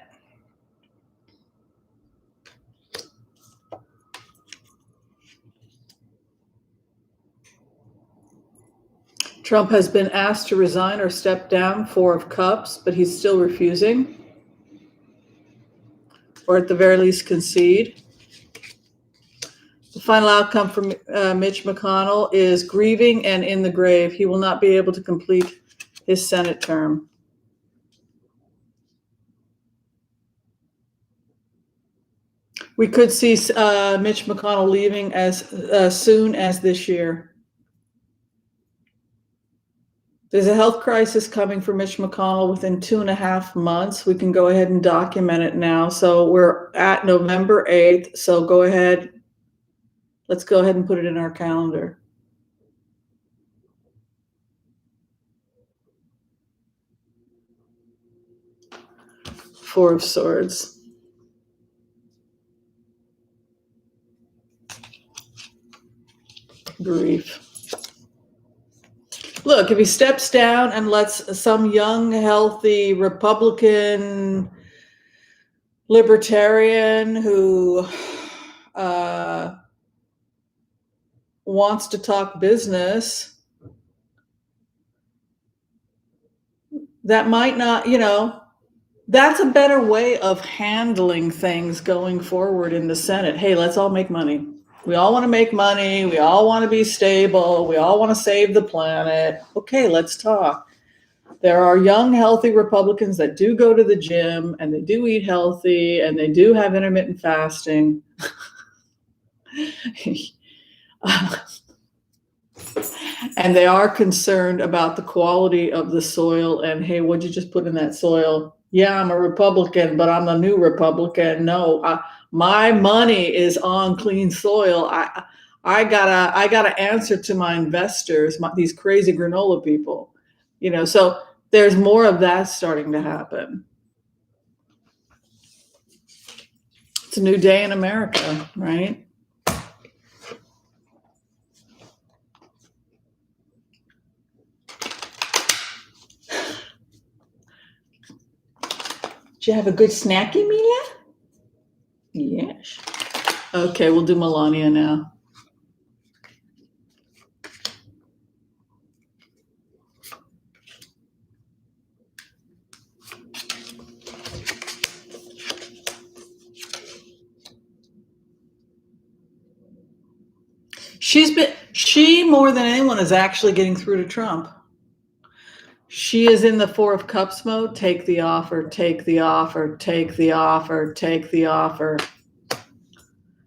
Trump has been asked to resign or step down, 4 of Cups, but he's still refusing, or at the very least concede. The final outcome for Mitch McConnell is grieving and in the grave. He will not be able to complete his Senate term. We could see Mitch McConnell leaving as soon as this year. There's a health crisis coming for Mitch McConnell within 2.5 months. We can go ahead and document it now. So we're at November 8th. So go ahead. Let's go ahead and put it in our calendar. Four of Swords. Grief. Look, if he steps down and lets some young, healthy Republican libertarian who wants to talk business, that might not, that's a better way of handling things going forward in the Senate. Hey, let's all make money. We all want to make money. We all want to be stable. We all want to save the planet. Okay, let's talk. There are young, healthy Republicans that do go to the gym and they do eat healthy and they do have intermittent fasting. And they are concerned about the quality of the soil and, hey, what'd you just put in that soil? Yeah, I'm a Republican, but I'm a new Republican. No, my money is on clean soil. I gotta answer to my investors, these crazy granola people. So there's more of that starting to happen. It's a new day in America, right? Did you have a good snacky, Mila? Yes. Okay, we'll do Melania now. She more than anyone is actually getting through to Trump. She is in the 4 of Cups mode. Take the offer, take the offer, take the offer, take the offer.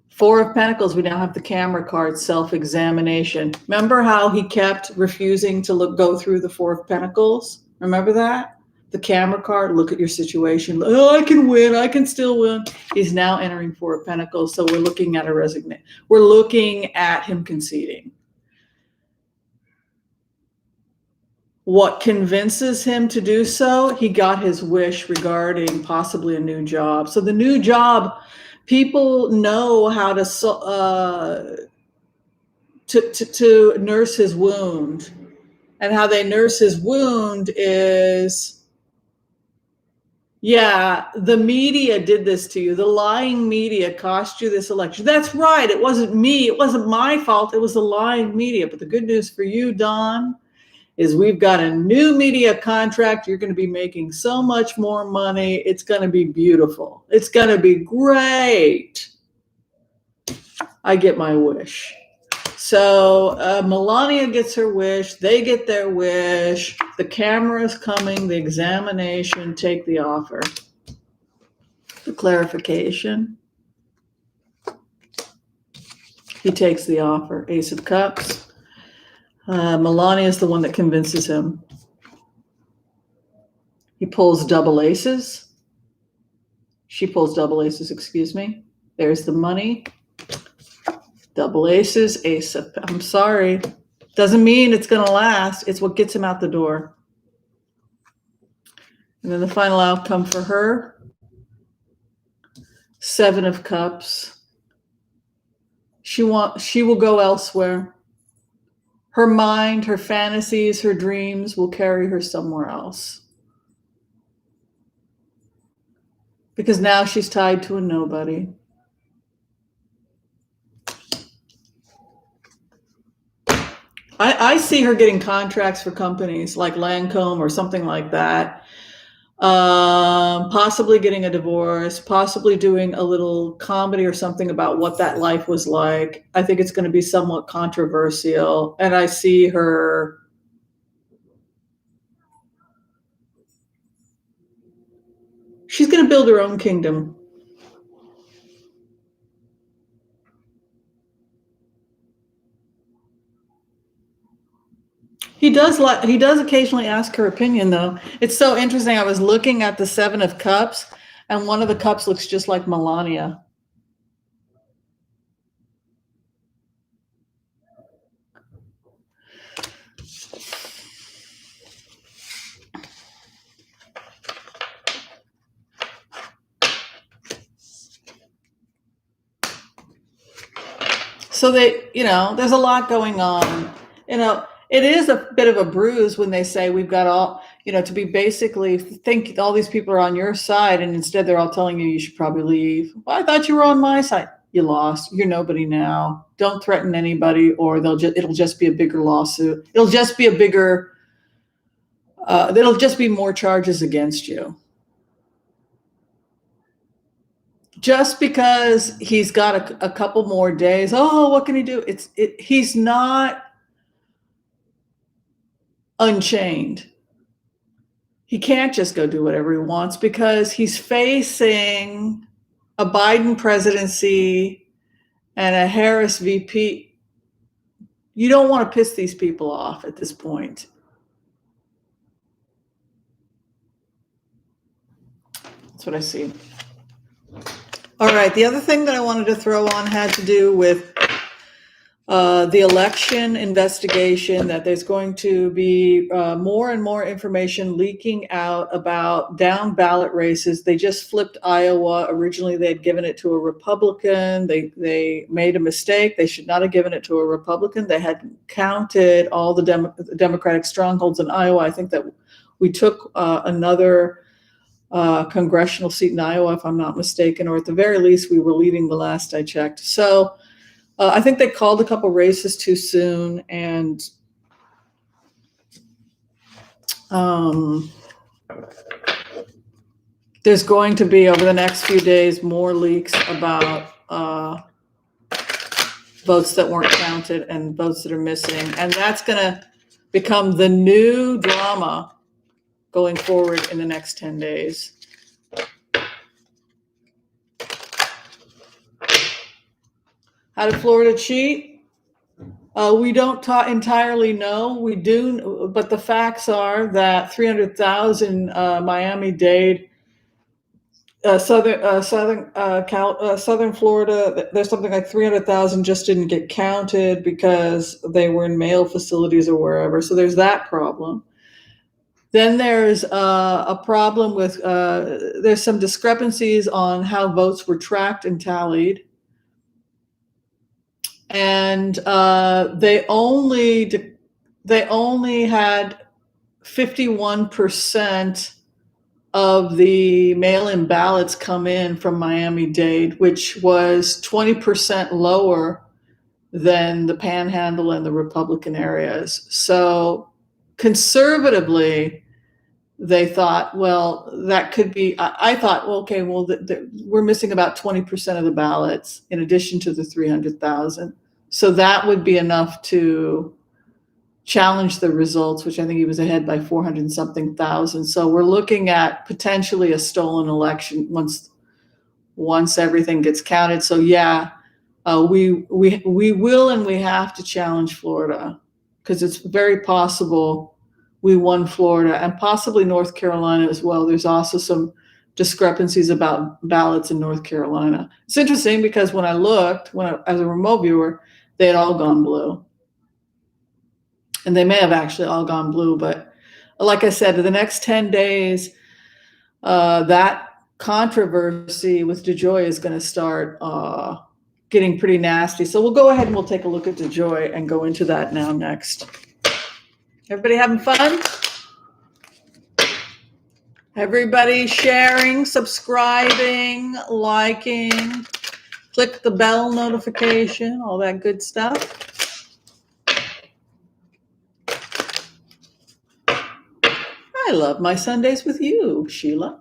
4 of Pentacles, we now have the camera card, self-examination. Remember how he kept refusing to go through the 4 of Pentacles? Remember that? The camera card, look at your situation. Oh, I can win. I can still win. He's now entering 4 of Pentacles. So we're looking at a resignation. We're looking at him conceding. What convinces him to do so? He got his wish regarding possibly a new job. So the new job, people know how to nurse his wound. And how they nurse his wound is, yeah, the media did this to you. The lying media cost you this election. That's right. It wasn't me. It wasn't my fault. It was the lying media. But the good news for you, Don, is we've got a new media contract. You're going to be making so much more money. It's going to be beautiful. It's going to be great. I get my wish. So Melania gets her wish. They get their wish. The camera is coming. The examination. Take the offer. The clarification. He takes the offer. Ace of Cups. Melania is the one that convinces him. He pulls double aces. She pulls double aces, excuse me. There's the money. Double aces, ace of, I'm sorry. Doesn't mean it's going to last. It's what gets him out the door. And then the final outcome for her. 7 of Cups. She will go elsewhere. Her mind, her fantasies, her dreams will carry her somewhere else. Because now she's tied to a nobody. I see her getting contracts for companies like Lancome or something like that. Possibly getting a divorce, possibly doing a little comedy or something about what that life was like. I think it's going to be somewhat controversial. And I see her she's going to build her own kingdom. He does occasionally ask her opinion, though. It's so interesting. I was looking at the 7 of Cups, and one of the cups looks just like Melania. So there's a lot going on. it is a bit of a bruise when they say we've got all, to be basically think all these people are on your side, and instead they're all telling you should probably leave. Well, I thought you were on my side. You lost. You're nobody now. Don't threaten anybody, or it'll just be a bigger lawsuit. It'll just be more charges against you. Just because he's got a couple more days, what can he do? He's not unchained. He can't just go do whatever he wants because he's facing a Biden presidency and a Harris VP. You don't want to piss these people off at this point. That's what I see. All right. The other thing that I wanted to throw on had to do with the election investigation, that there's going to be more and more information leaking out about down ballot races. They just flipped Iowa. Originally, they had given it to a Republican. They made a mistake. They should not have given it to a Republican. They had counted all the Democratic strongholds in Iowa. I think that we took another congressional seat in Iowa, if I'm not mistaken, or at the very least, we were leading the last I checked. So I think they called a couple races too soon, and there's going to be, over the next few days, more leaks about votes that weren't counted and votes that are missing. And that's going to become the new drama going forward in the next 10 days. How did Florida cheat? We don't entirely know. We do, but the facts are that 300,000 Miami-Dade, southern Florida, there's something like 300,000 just didn't get counted because they were in mail facilities or wherever. So there's that problem. Then there's a problem with there's some discrepancies on how votes were tracked and tallied. And they only had 51% of the mail-in ballots come in from Miami-Dade, which was 20% lower than the Panhandle and the Republican areas. So conservatively, they thought, well, that could be. I thought, well, okay, well, we're missing about 20% of the ballots in addition to the 300,000. So that would be enough to challenge the results, which I think he was ahead by 400 and something thousand. So we're looking at potentially a stolen election once everything gets counted. So yeah, we will and we have to challenge Florida, because it's very possible we won Florida and possibly North Carolina as well. There's also some discrepancies about ballots in North Carolina. It's interesting because when I looked, as a remote viewer, they had all gone blue. And they may have actually all gone blue, but like I said, in the next 10 days, that controversy with DeJoy is going to start getting pretty nasty. So we'll go ahead and we'll take a look at DeJoy and go into that now next. Everybody having fun? Everybody sharing, subscribing, liking, click the bell notification, all that good stuff. I love my Sundays with you, Sheila.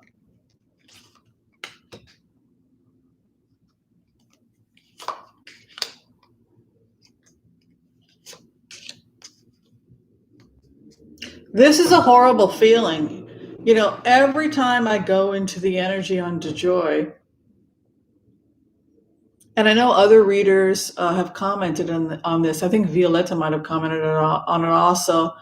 This is a horrible feeling. Every time I go into the energy on DeJoy, and I know other readers have commented on this. I think Violetta might have commented on it also.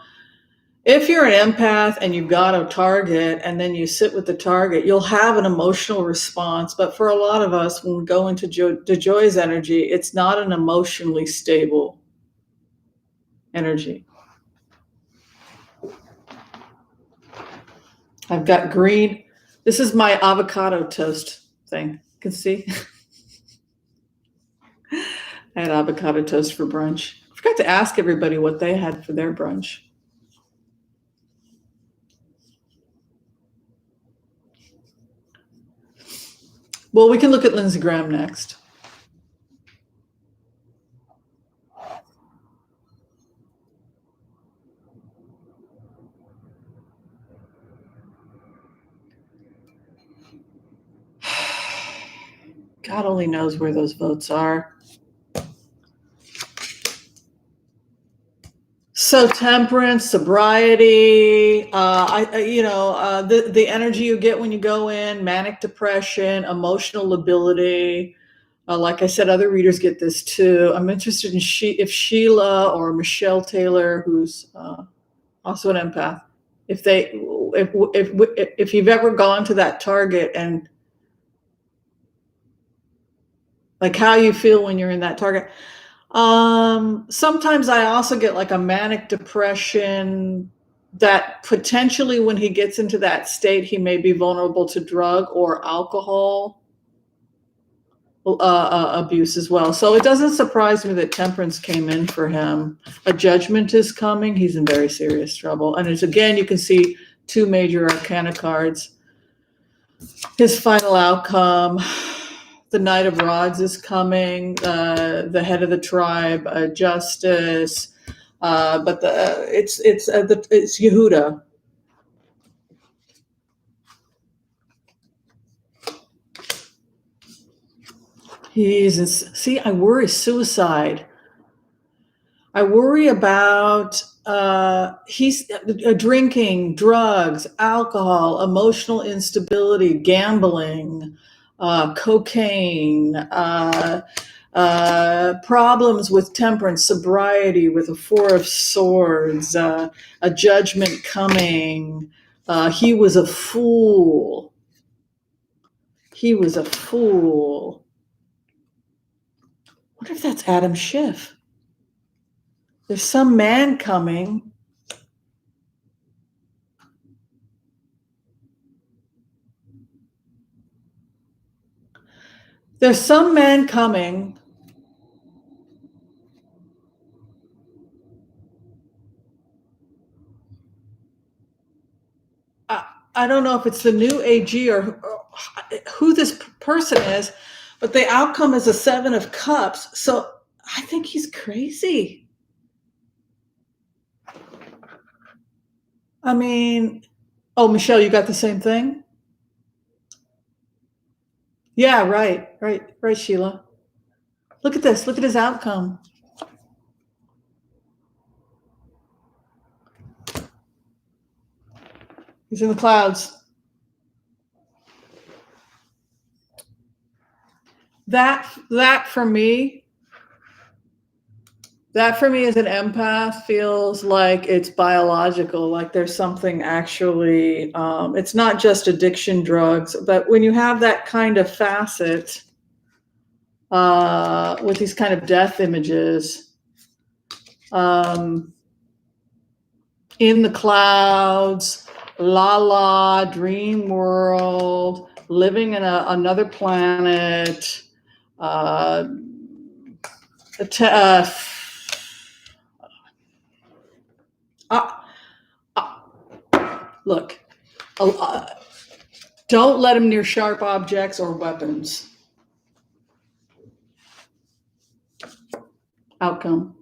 If you're an empath and you've got a target and then you sit with the target, you'll have an emotional response. But for a lot of us, when we go into DeJoy's energy, it's not an emotionally stable energy. I've got green. This is my avocado toast thing. You can see. I had avocado toast for brunch. I forgot forgot to ask everybody what they had for their brunch. Well, we can look at Lindsey Graham next. God only knows where those votes are. So temperance, sobriety, the energy you get when you go in, manic depression, emotional lability. Like I said, other readers get this too. I'm interested in if Sheila or Michelle Taylor, who's also an empath, if you've ever gone to that target and like how you feel when you're in that target. Sometimes I also get like a manic depression that potentially when he gets into that state, he may be vulnerable to drug or alcohol abuse as well. So it doesn't surprise me that temperance came in for him. A judgment is coming. He's in very serious trouble. And it's, again, you can see 2 major arcana cards. His final outcome. The Knight of Rods is coming, the head of the tribe, justice, but it's Yehuda. I worry suicide. I worry about he's drinking, drugs, alcohol, emotional instability, gambling, cocaine, problems with temperance, sobriety, with a 4 of Swords, a judgment coming. He was a fool. He was a fool. I wonder if that's Adam Schiff. There's some man coming. There's some man coming. I don't know if it's the new AG or who this person is, but the outcome is a 7 of Cups. So I think he's crazy. I mean, oh, Michelle, you got the same thing? Yeah, right, Sheila. Look at this. Look at his outcome. He's in the clouds. That for me as an empath feels like it's biological, like there's something actually, it's not just addiction drugs, but when you have that kind of facet with these kind of death images, in the clouds, la la, dream world, living in another planet, look, don't let him near sharp objects or weapons. Outcome.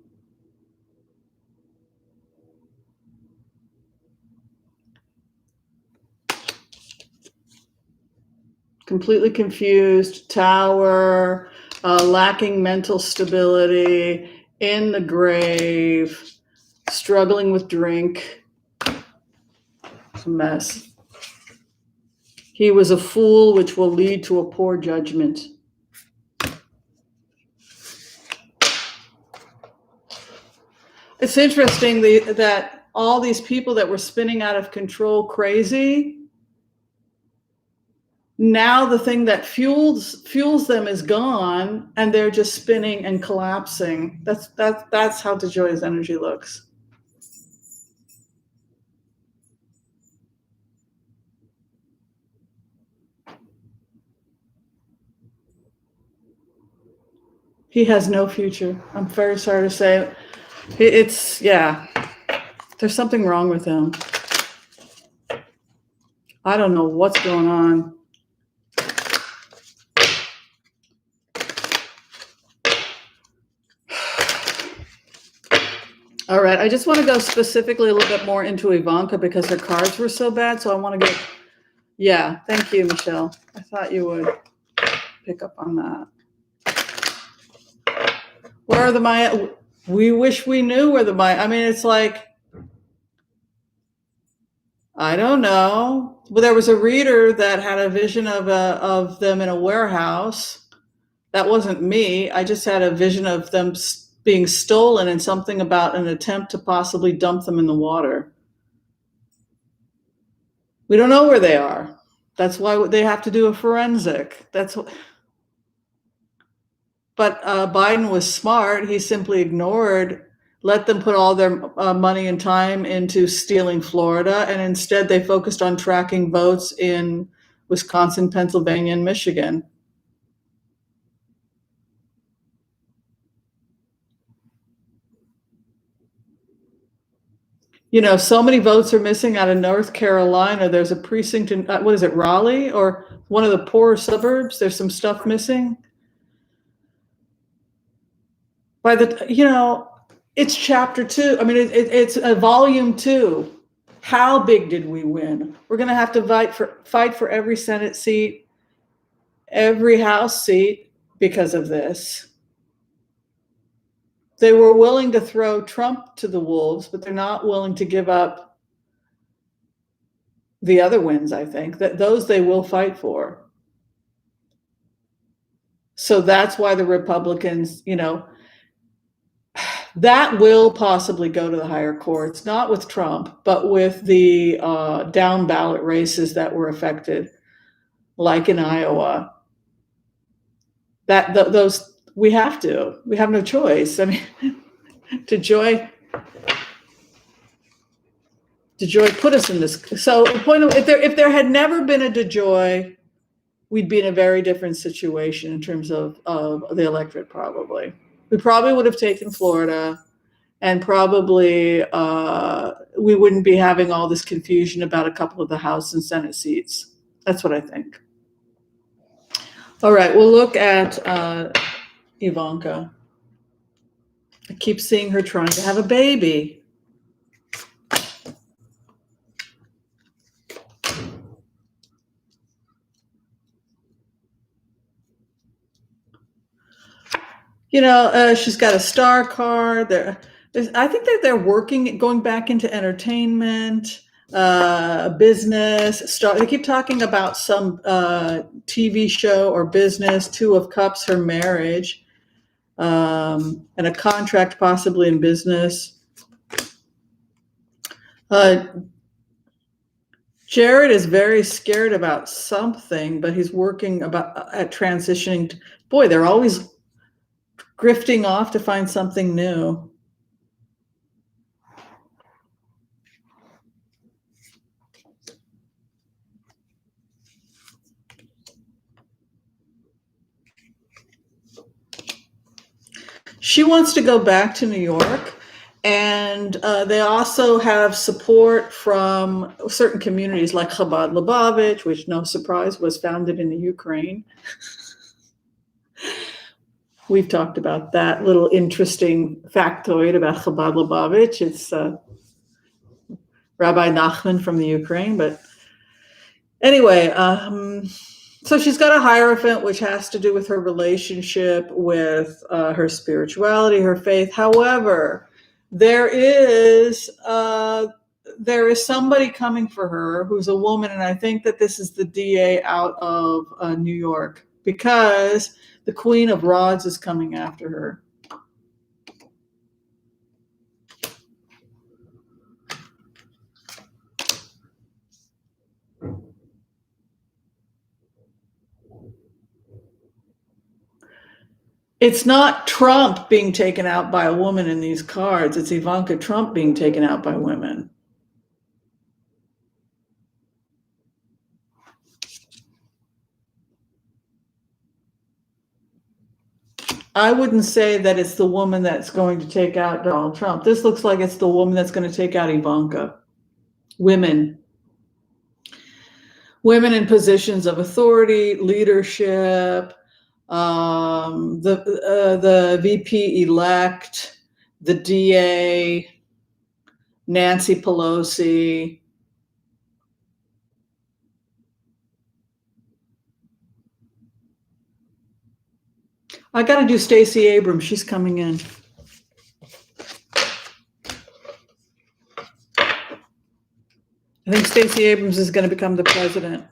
Completely confused, Tower, lacking mental stability, in the grave, struggling with drink. It's a mess. He was a fool, which will lead to a poor judgment. It's interesting that all these people that were spinning out of control crazy, now the thing that fuels them is gone, and they're just spinning and collapsing. That's how DeJoy's energy looks. He has no future. I'm very sorry to say. It's, yeah, there's something wrong with him. I don't know what's going on. All right, I just want to go specifically a little bit more into Ivanka because her cards were so bad. So I want to get, yeah, thank you, Michelle. I thought you would pick up on that. Where are the Maya? We wish we knew where the Maya, I mean, it's like, I don't know. Well, there was a reader that had a vision of them in a warehouse. That wasn't me. I just had a vision of them being stolen and something about an attempt to possibly dump them in the water. We don't know where they are. That's why they have to do a forensic. That's what. But Biden was smart. He simply ignored, let them put all their money and time into stealing Florida, and instead they focused on tracking votes in Wisconsin, Pennsylvania, and Michigan. You know, so many votes are missing out of North Carolina. There's a precinct in, what is it, Raleigh, or one of the poorer suburbs? There's some stuff missing. It's chapter 2. I mean, it's a volume 2. How big did we win? We're going to have to fight for every Senate seat, every House seat because of this. They were willing to throw Trump to the wolves, but they're not willing to give up the other wins, I think. That those they will fight for. So that's why the Republicans, that will possibly go to the higher courts, not with Trump, but with the down ballot races that were affected, like in Iowa. Those we have no choice. I mean, DeJoy put us in this. So the point of, if there had never been a DeJoy, we'd be in a very different situation in terms of the electorate. Probably we probably would have taken Florida. And probably we wouldn't be having all this confusion about a couple of the House and Senate seats. That's what I think. All right, we'll look at Ivanka. I keep seeing her trying to have a baby. She's got a star card. I think that they're going back into entertainment, business. They keep talking about some TV show or business. 2 of Cups, her marriage, and a contract possibly in business. Jared is very scared about something, but he's working at transitioning. Boy, they're always grifting off to find something new. She wants to go back to New York, and they also have support from certain communities like Chabad Lubavitch, which, no surprise, was founded in the Ukraine. We've talked about that little interesting factoid about Chabad Lubavitch. It's Rabbi Nachman from the Ukraine. But anyway, so she's got a Hierophant, which has to do with her relationship with her spirituality, her faith. However, there is somebody coming for her who's a woman, and I think that this is the DA out of New York, because the Queen of Rods is coming after her. It's not Trump being taken out by a woman in these cards. It's Ivanka Trump being taken out by women. I wouldn't say that it's the woman that's going to take out Donald Trump. This looks like it's the woman that's going to take out Ivanka. Women in positions of authority, leadership, the VP elect, the DA, Nancy Pelosi. I got to do Stacey Abrams. She's coming in. I think Stacey Abrams is going to become the president.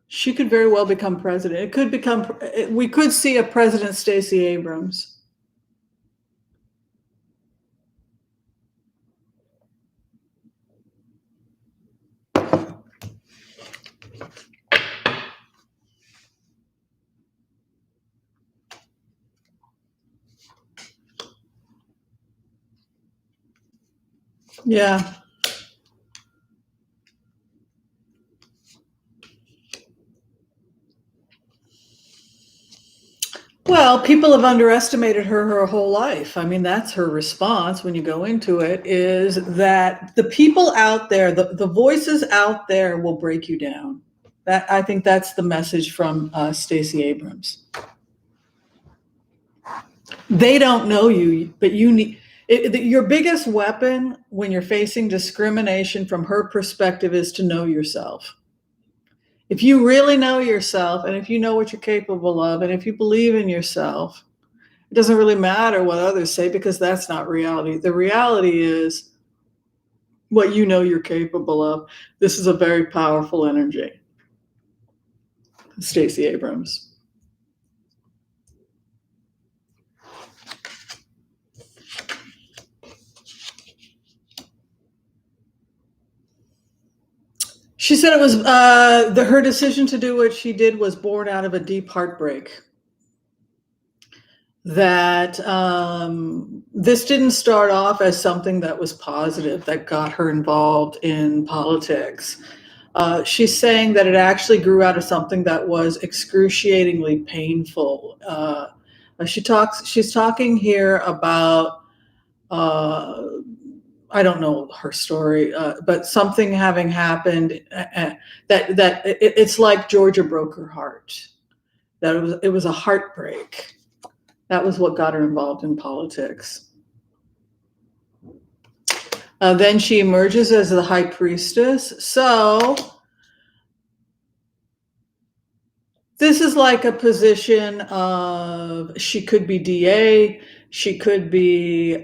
She could very well become president. It could become, we could see a President Stacey Abrams. Yeah. Well, people have underestimated her whole life. I mean, that's her response when you go into it, is that the people out there, the voices out there will break you down. That, I think that's the message from Stacey Abrams. They don't know you, but you need your biggest weapon when you're facing discrimination from her perspective is to know yourself. If you really know yourself, and if you know what you're capable of, and if you believe in yourself, it doesn't really matter what others say, because that's not reality. The reality is what you know you're capable of. This is a very powerful energy. Stacey Abrams. She said it was her decision to do what she did was born out of a deep heartbreak. That this didn't start off as something that was positive that got her involved in politics. She's saying that it actually grew out of something that was excruciatingly painful. She's talking here about I don't know her story, but something having happened that it's like Georgia broke her heart. That it was a heartbreak. That was what got her involved in politics. Then she emerges as the high priestess. So this is like a position of, she could be DA, she could be,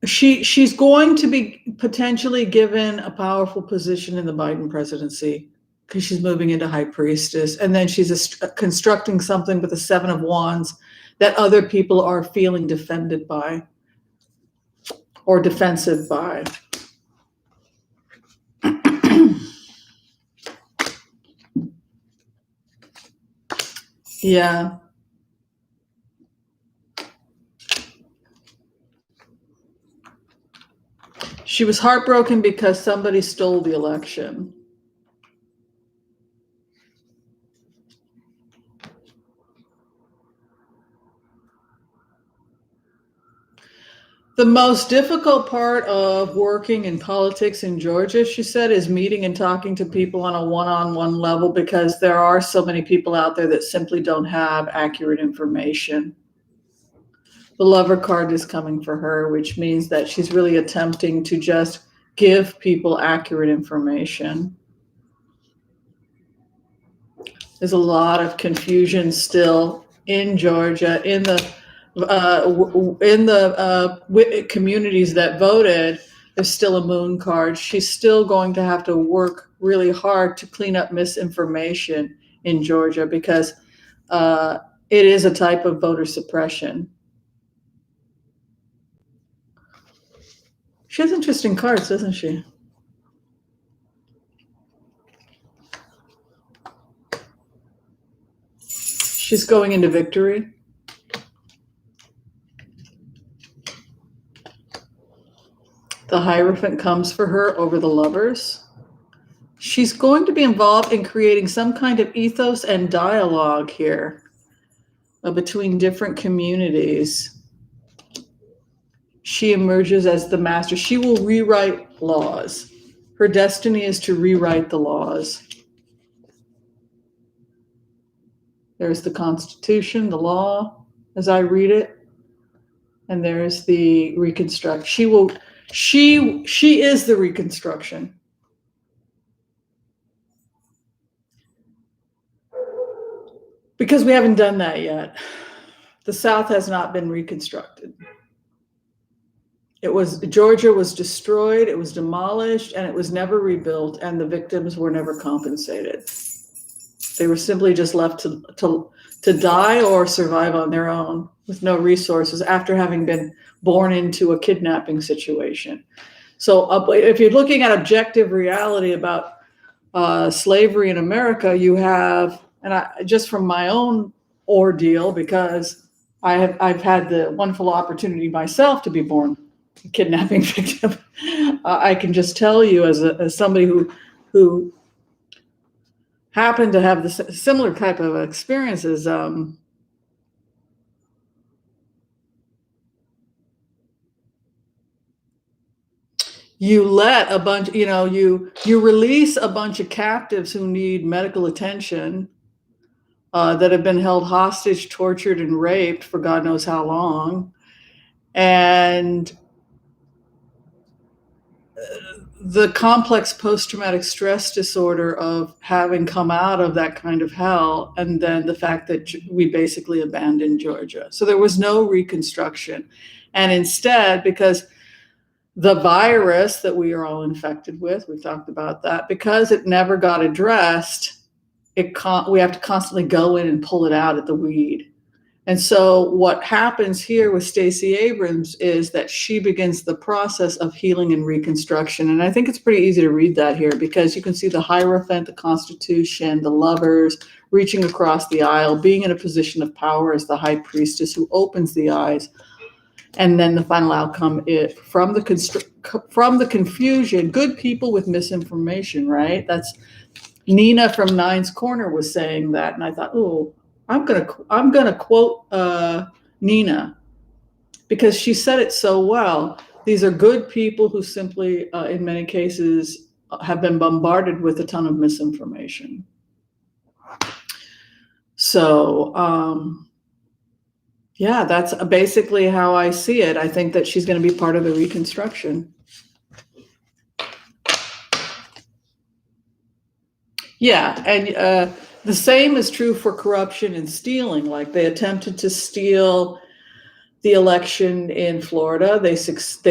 she's going to be potentially given a powerful position in the Biden presidency, because she's moving into high priestess, and then she's constructing something with the Seven of Wands that other people are feeling defended by or defensive by. Yeah. She was heartbroken because somebody stole the election. The most difficult part of working in politics in Georgia, she said, is meeting and talking to people on a one-on-one level, because there are so many people out there that simply don't have accurate information. The Lover card is coming for her, which means that she's really attempting to just give people accurate information. There's a lot of confusion still in Georgia, in the communities that voted. There's still a moon card. She's still going to have to work really hard to clean up misinformation in Georgia, because it is a type of voter suppression. She has interesting cards, doesn't she? She's going into victory. The Hierophant comes for her over the Lovers. She's going to be involved in creating some kind of ethos and dialogue here between different communities. She emerges as the master. She will rewrite laws. Her destiny is to rewrite the laws. There's the Constitution, the law, as I read it. And there's the Reconstruction. She is the Reconstruction. Because we haven't done that yet. The South has not been reconstructed. Georgia was destroyed, it was demolished, and it was never rebuilt, and the victims were never compensated. They were simply just left to die or survive on their own with no resources after having been born into a kidnapping situation. So if you're looking at objective reality about slavery in America, you have, and just from my own ordeal, because I've had the wonderful opportunity myself to be born a kidnapping victim. I can just tell you as somebody who happened to have the similar type of experiences. You let a bunch, you release a bunch of captives who need medical attention, that have been held hostage, tortured, and raped for God knows how long. And the complex post-traumatic stress disorder of having come out of that kind of hell, and then the fact that we basically abandoned Georgia. So there was no reconstruction. And instead, because the virus that we are all infected with, we talked about that, because it never got addressed, we have to constantly go in and pull it out at the weed. And so what happens here with Stacey Abrams is that she begins the process of healing and reconstruction. And I think it's pretty easy to read that here, because you can see the Hierophant, the Constitution, the Lovers, reaching across the aisle, being in a position of power as the High Priestess who opens the eyes. And then the final outcome is from the confusion, good people with misinformation, right? That's Nina from Nine's Corner was saying that. And I thought, oh, I'm gonna quote Nina, because she said it so well. These are good people who simply, in many cases, have been bombarded with a ton of misinformation. So, yeah, that's basically how I see it. I think that she's going to be part of the Reconstruction. Yeah, and the same is true for corruption and stealing. Like, they attempted to steal the election in Florida. They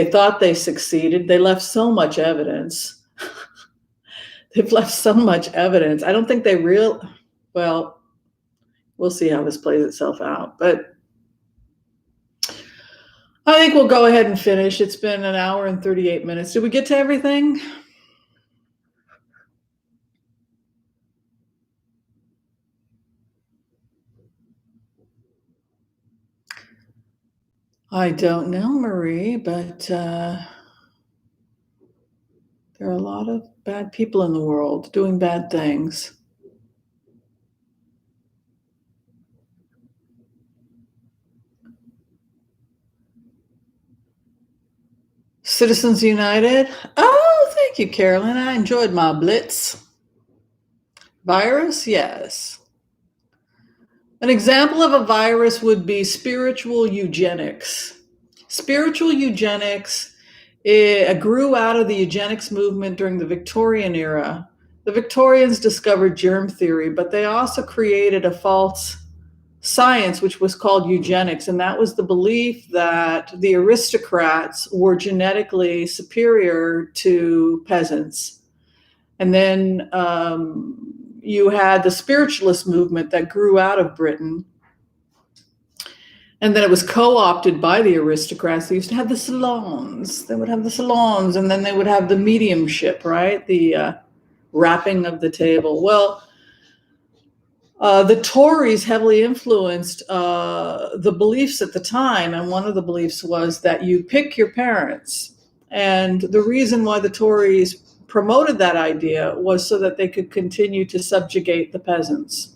thought they succeeded. They left so much evidence. They've left so much evidence. I don't think well, we'll see how this plays itself out. But I think we'll go ahead and finish. It's been an hour and 38 minutes. Did we get to everything? I don't know, Marie, but there are a lot of bad people in the world doing bad things. Citizens United. Oh, thank you, Carolyn. I enjoyed my blitz. Virus, yes. An example of a virus would be spiritual eugenics. Spiritual eugenics grew out of the eugenics movement during the Victorian era. The Victorians discovered germ theory, but they also created a false science, which was called eugenics. And that was the belief that the aristocrats were genetically superior to peasants. And then you had the spiritualist movement that grew out of Britain. And then it was co-opted by the aristocrats. They used to have the salons. They would have the salons, and then they would have the mediumship, right? The wrapping of the table. Well, the Tories heavily influenced the beliefs at the time. And one of the beliefs was that you pick your parents. And the reason why the Tories promoted that idea was so that they could continue to subjugate the peasants.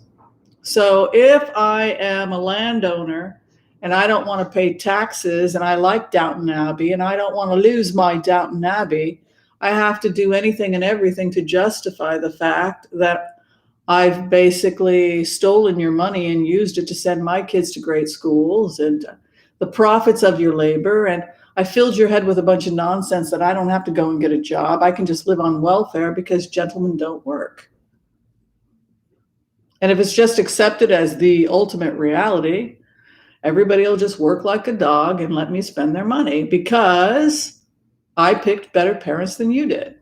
So if I am a landowner and I don't want to pay taxes and I like Downton Abbey and I don't want to lose my Downton Abbey, I have to do anything and everything to justify the fact that I've basically stolen your money and used it to send my kids to great schools and the profits of your labor. And I filled your head with a bunch of nonsense that I don't have to go and get a job. I can just live on welfare because gentlemen don't work. And if it's just accepted as the ultimate reality, everybody will just work like a dog and let me spend their money because I picked better parents than you did.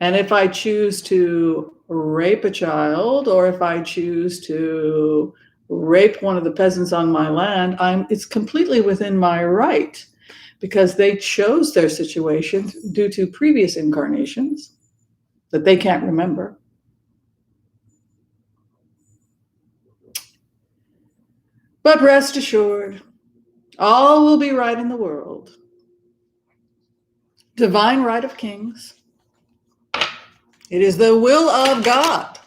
And if I choose to rape a child, or if I choose to rape one of the peasants on my land, it's completely within my right because they chose their situation due to previous incarnations that they can't remember. But rest assured, all will be right in the world. Divine right of kings. It is the will of God.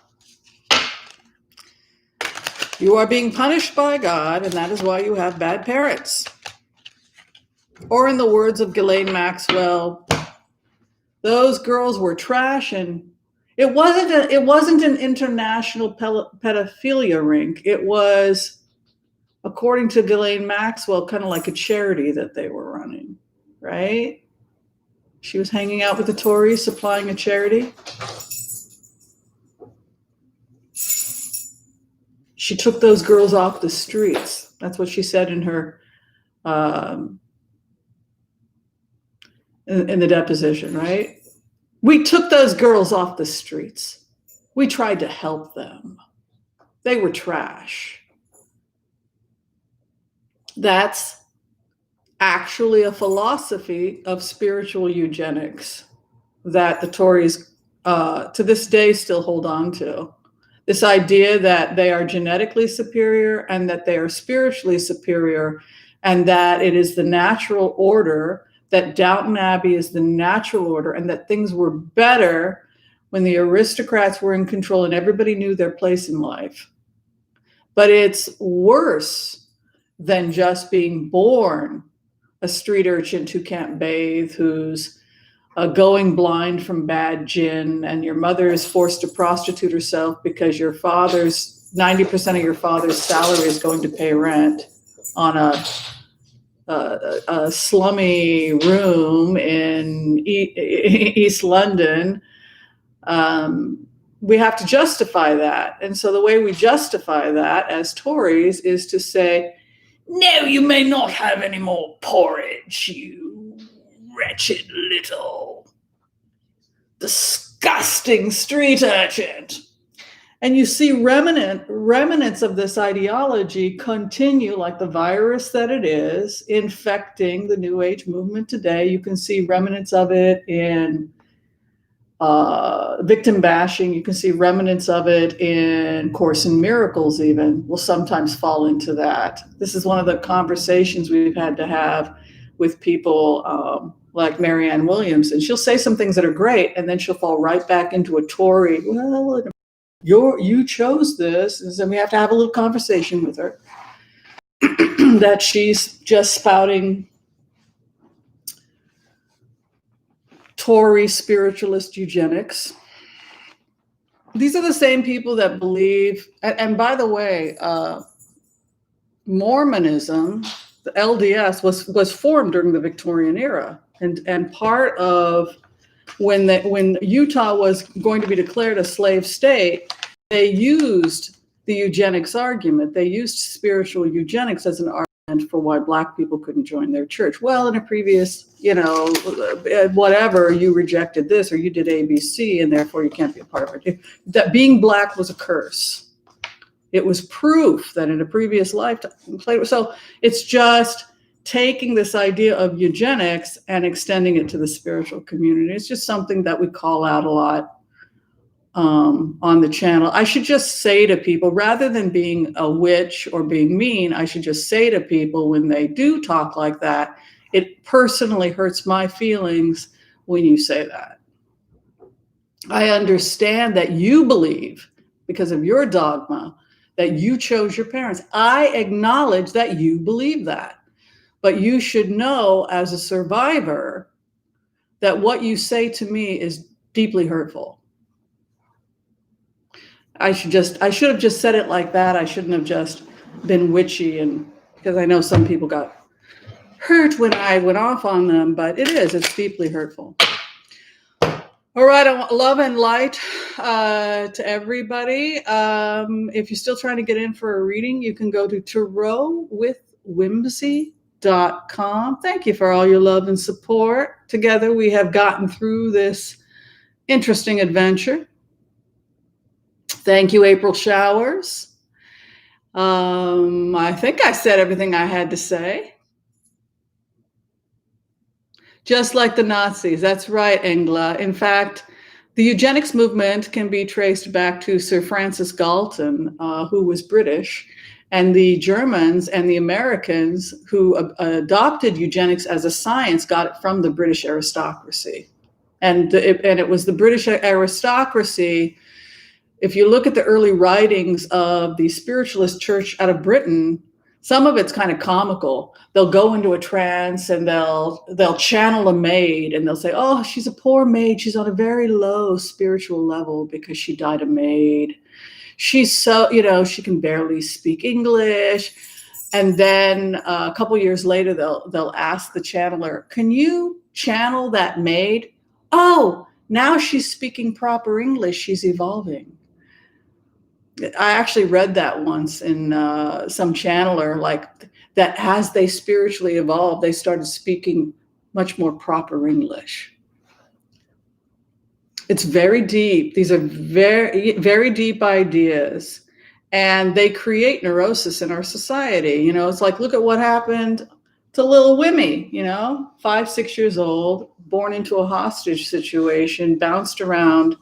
You are being punished by God, and that is why you have bad parents. Or in the words of Ghislaine Maxwell, those girls were trash, and it wasn't an international pedophilia ring. It was, according to Ghislaine Maxwell, kind of like a charity that they were running, right? She was hanging out with the Tories, supplying a charity. She took those girls off the streets. That's what she said in her in the deposition, right? We took those girls off the streets. We tried to help them. They were trash. That's actually a philosophy of spiritual eugenics that the Tories to this day still hold on to. This idea that they are genetically superior and that they are spiritually superior and that it is the natural order, that Downton Abbey is the natural order, and that things were better when the aristocrats were in control and everybody knew their place in life. But it's worse than just being born a street urchin who can't bathe, who's going blind from bad gin, and your mother is forced to prostitute herself because your father's 90% of your father's salary is going to pay rent on a slummy room in East London. We have to justify that. And so the way we justify that as Tories is to say, no, you may not have any more porridge, you wretched little disgusting street urchin. And you see remnants of this ideology continue, like the virus that it is, infecting the New Age movement today. You can see remnants of it in victim bashing. You can see remnants of it in Course in Miracles even will sometimes fall into that. This is one of the conversations we've had to have with people like Marianne Williamson. She'll say some things that are great, and then she'll fall right back into a Tory. Well, you chose this, and so we have to have a little conversation with her that she's just spouting Tory spiritualist eugenics. These are the same people that believe, and by the way, Mormonism, the LDS, was formed during the Victorian era, and part of when Utah was going to be declared a slave state, they used the eugenics argument. They used spiritual eugenics as an argument for why Black people couldn't join their church. Well, in a previous, whatever, you rejected this or you did ABC, and therefore you can't be a part of it. That being Black was a curse. It was proof that in a previous lifetime. So it's just taking this idea of eugenics and extending it to the spiritual community. It's just something that we call out a lot on the channel. I should just say to people, rather than being a witch or being mean, I should just say to people when they do talk like that, it personally hurts my feelings when you say that. I understand that you believe, because of your dogma, that you chose your parents. I acknowledge that you believe that. But you should know, as a survivor, that what you say to me is deeply hurtful. I should have just said it like that. I shouldn't have just been witchy, and because I know some people got hurt when I went off on them, but it's deeply hurtful. All right, I want love and light to everybody. If you're still trying to get in for a reading, you can go to tarotwithwhimsy.com. Thank you for all your love and support. Together, we have gotten through this interesting adventure. Thank you, April Showers. I think I said everything I had to say. Just like the Nazis. That's right, Engla. In fact, the eugenics movement can be traced back to Sir Francis Galton, who was British, and the Germans and the Americans who adopted eugenics as a science got it from the British aristocracy. And it was the British aristocracy. If you look at the early writings of the spiritualist church out of Britain, some of it's kind of comical. They'll go into a trance and they'll channel a maid, and they'll say, oh, she's a poor maid. She's on a very low spiritual level because she died a maid. She's so, she can barely speak English. And then a couple years later, they'll ask the channeler, can you channel that maid? Oh, now she's speaking proper English. She's evolving. I actually read that once in some channeler, like that as they spiritually evolved, they started speaking much more proper English. It's very deep. These are very, very deep ideas, and they create neurosis in our society. It's like, look at what happened to little Wimmy, 5, 6 years old, born into a hostage situation, bounced around.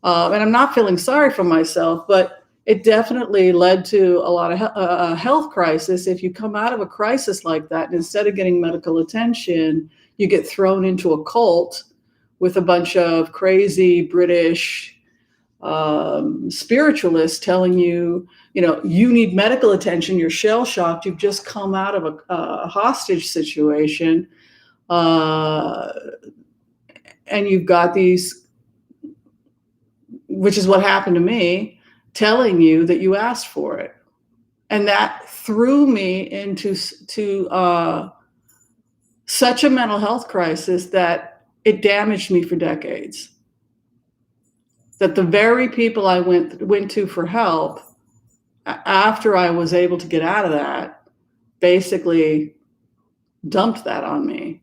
And I'm not feeling sorry for myself, but it definitely led to a lot of health crisis. If you come out of a crisis like that, and instead of getting medical attention, you get thrown into a cult with a bunch of crazy British spiritualists telling you, you need medical attention. You're shell-shocked. You've just come out of a hostage situation. And you've got these, which is what happened to me, telling you that you asked for it. And that threw me into such a mental health crisis that it damaged me for decades. That the very people I went to for help, after I was able to get out of that, basically dumped that on me.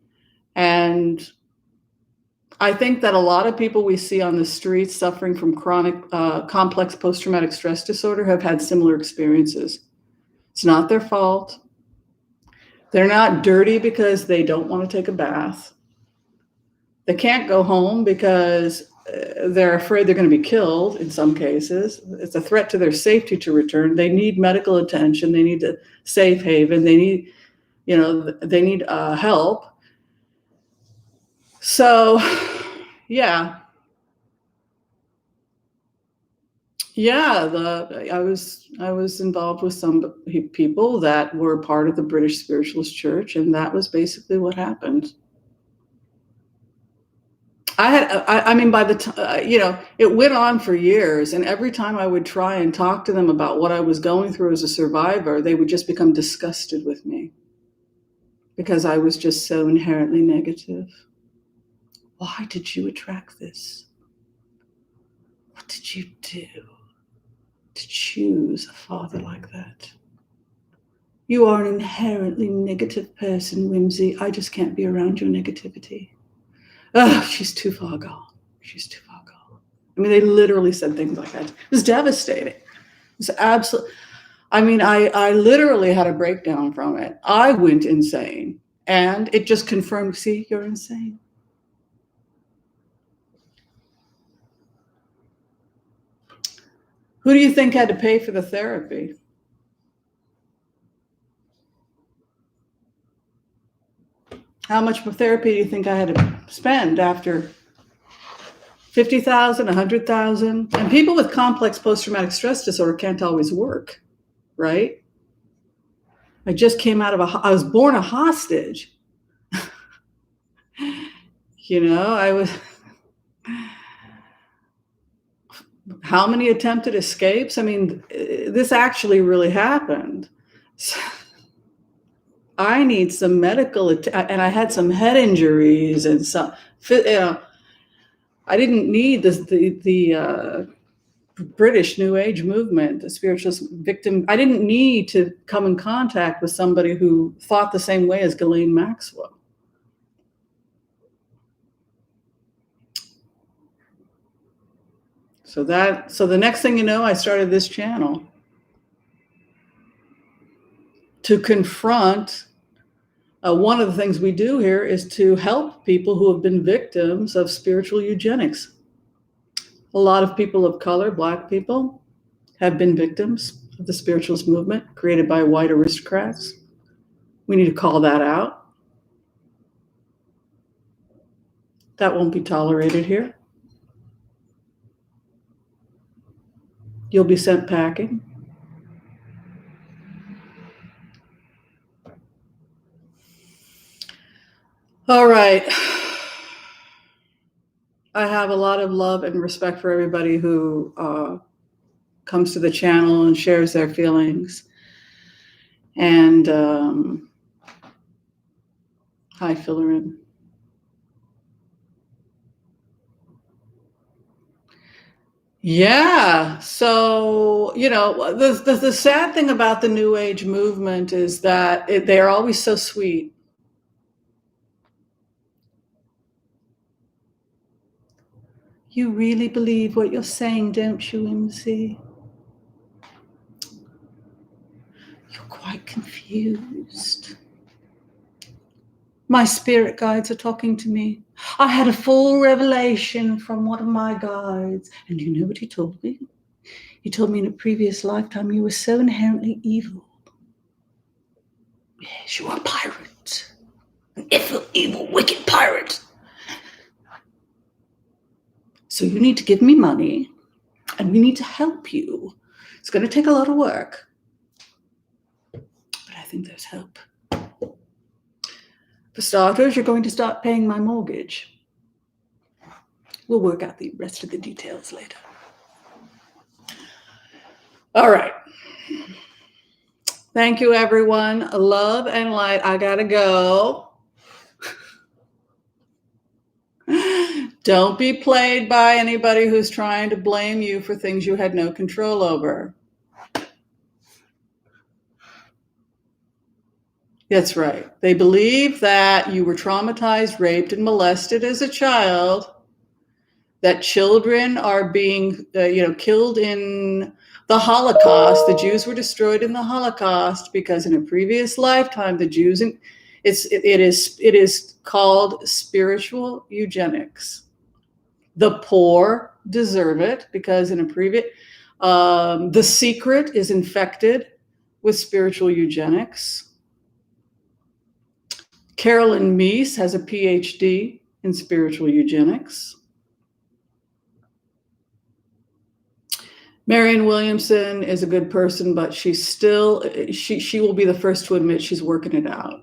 And I think that a lot of people we see on the streets suffering from chronic, complex post-traumatic stress disorder have had similar experiences. It's not their fault. They're not dirty because they don't want to take a bath. They can't go home because they're afraid they're going to be killed in some cases. It's a threat to their safety to return. They need medical attention. They need a safe haven. They need, they need help. So, yeah. I was involved with some people that were part of the British Spiritualist Church, and that was basically what happened. By the time, it went on for years, and every time I would try and talk to them about what I was going through as a survivor, they would just become disgusted with me because I was just so inherently negative. Why did you attract this? What did you do to choose a father like that? You are an inherently negative person, Whimsy. I just can't be around your negativity. Oh, she's too far gone. She's too far gone. They literally said things like that. It was devastating. It was absolutely. I literally had a breakdown from it. I went insane, and it just confirmed, see, you're insane. Who do you think had to pay for the therapy? How much for therapy do you think I had to spend after 50,000, 100,000? And people with complex post-traumatic stress disorder can't always work, right? I just came out of I was born a hostage. I was, how many attempted escapes? I mean, this actually really happened. So, I need some medical, and I had some head injuries and some, I didn't need the British New Age movement, the spiritualist victim. I didn't need to come in contact with somebody who thought the same way as Ghislaine Maxwell. So the next thing you know, I started this channel to confront. One of the things we do here is to help people who have been victims of spiritual eugenics. A lot of people of color, Black people, have been victims of the spiritualist movement created by white aristocrats. We need to call that out. That won't be tolerated here. You'll be sent packing. All right. I have a lot of love and respect for everybody who comes to the channel and shares their feelings. And hi, Fillerin. Yeah. So, the sad thing about the New Age movement is that they are always so sweet. You really believe what you're saying, don't you, Whimsy? You're quite confused. My spirit guides are talking to me. I had a full revelation from one of my guides. And you know what he told me? He told me in a previous lifetime you were so inherently evil. Yes, you are a pirate. An evil, wicked pirate. So you need to give me money, and we need to help you. It's going to take a lot of work, but I think there's hope. For starters, you're going to start paying my mortgage. We'll work out the rest of the details later. All right. Thank you, everyone. Love and light. I gotta go. Don't be played by anybody who's trying to blame you for things you had no control over. That's right. They believe that you were traumatized, raped, and molested as a child, that children are being killed in the Holocaust. The Jews were destroyed in the Holocaust because in a previous lifetime, the Jews, it is called spiritual eugenics. The poor deserve it because in a previous, The Secret is infected with spiritual eugenics. Carolyn Meese has a PhD in spiritual eugenics. Marianne Williamson is a good person, but she's still, she will be the first to admit she's working it out.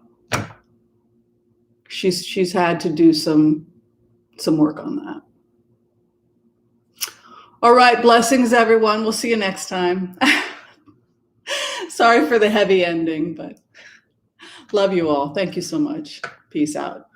She's had to do some work on that. All right, blessings, everyone. We'll see you next time. Sorry for the heavy ending, but love you all. Thank you so much. Peace out.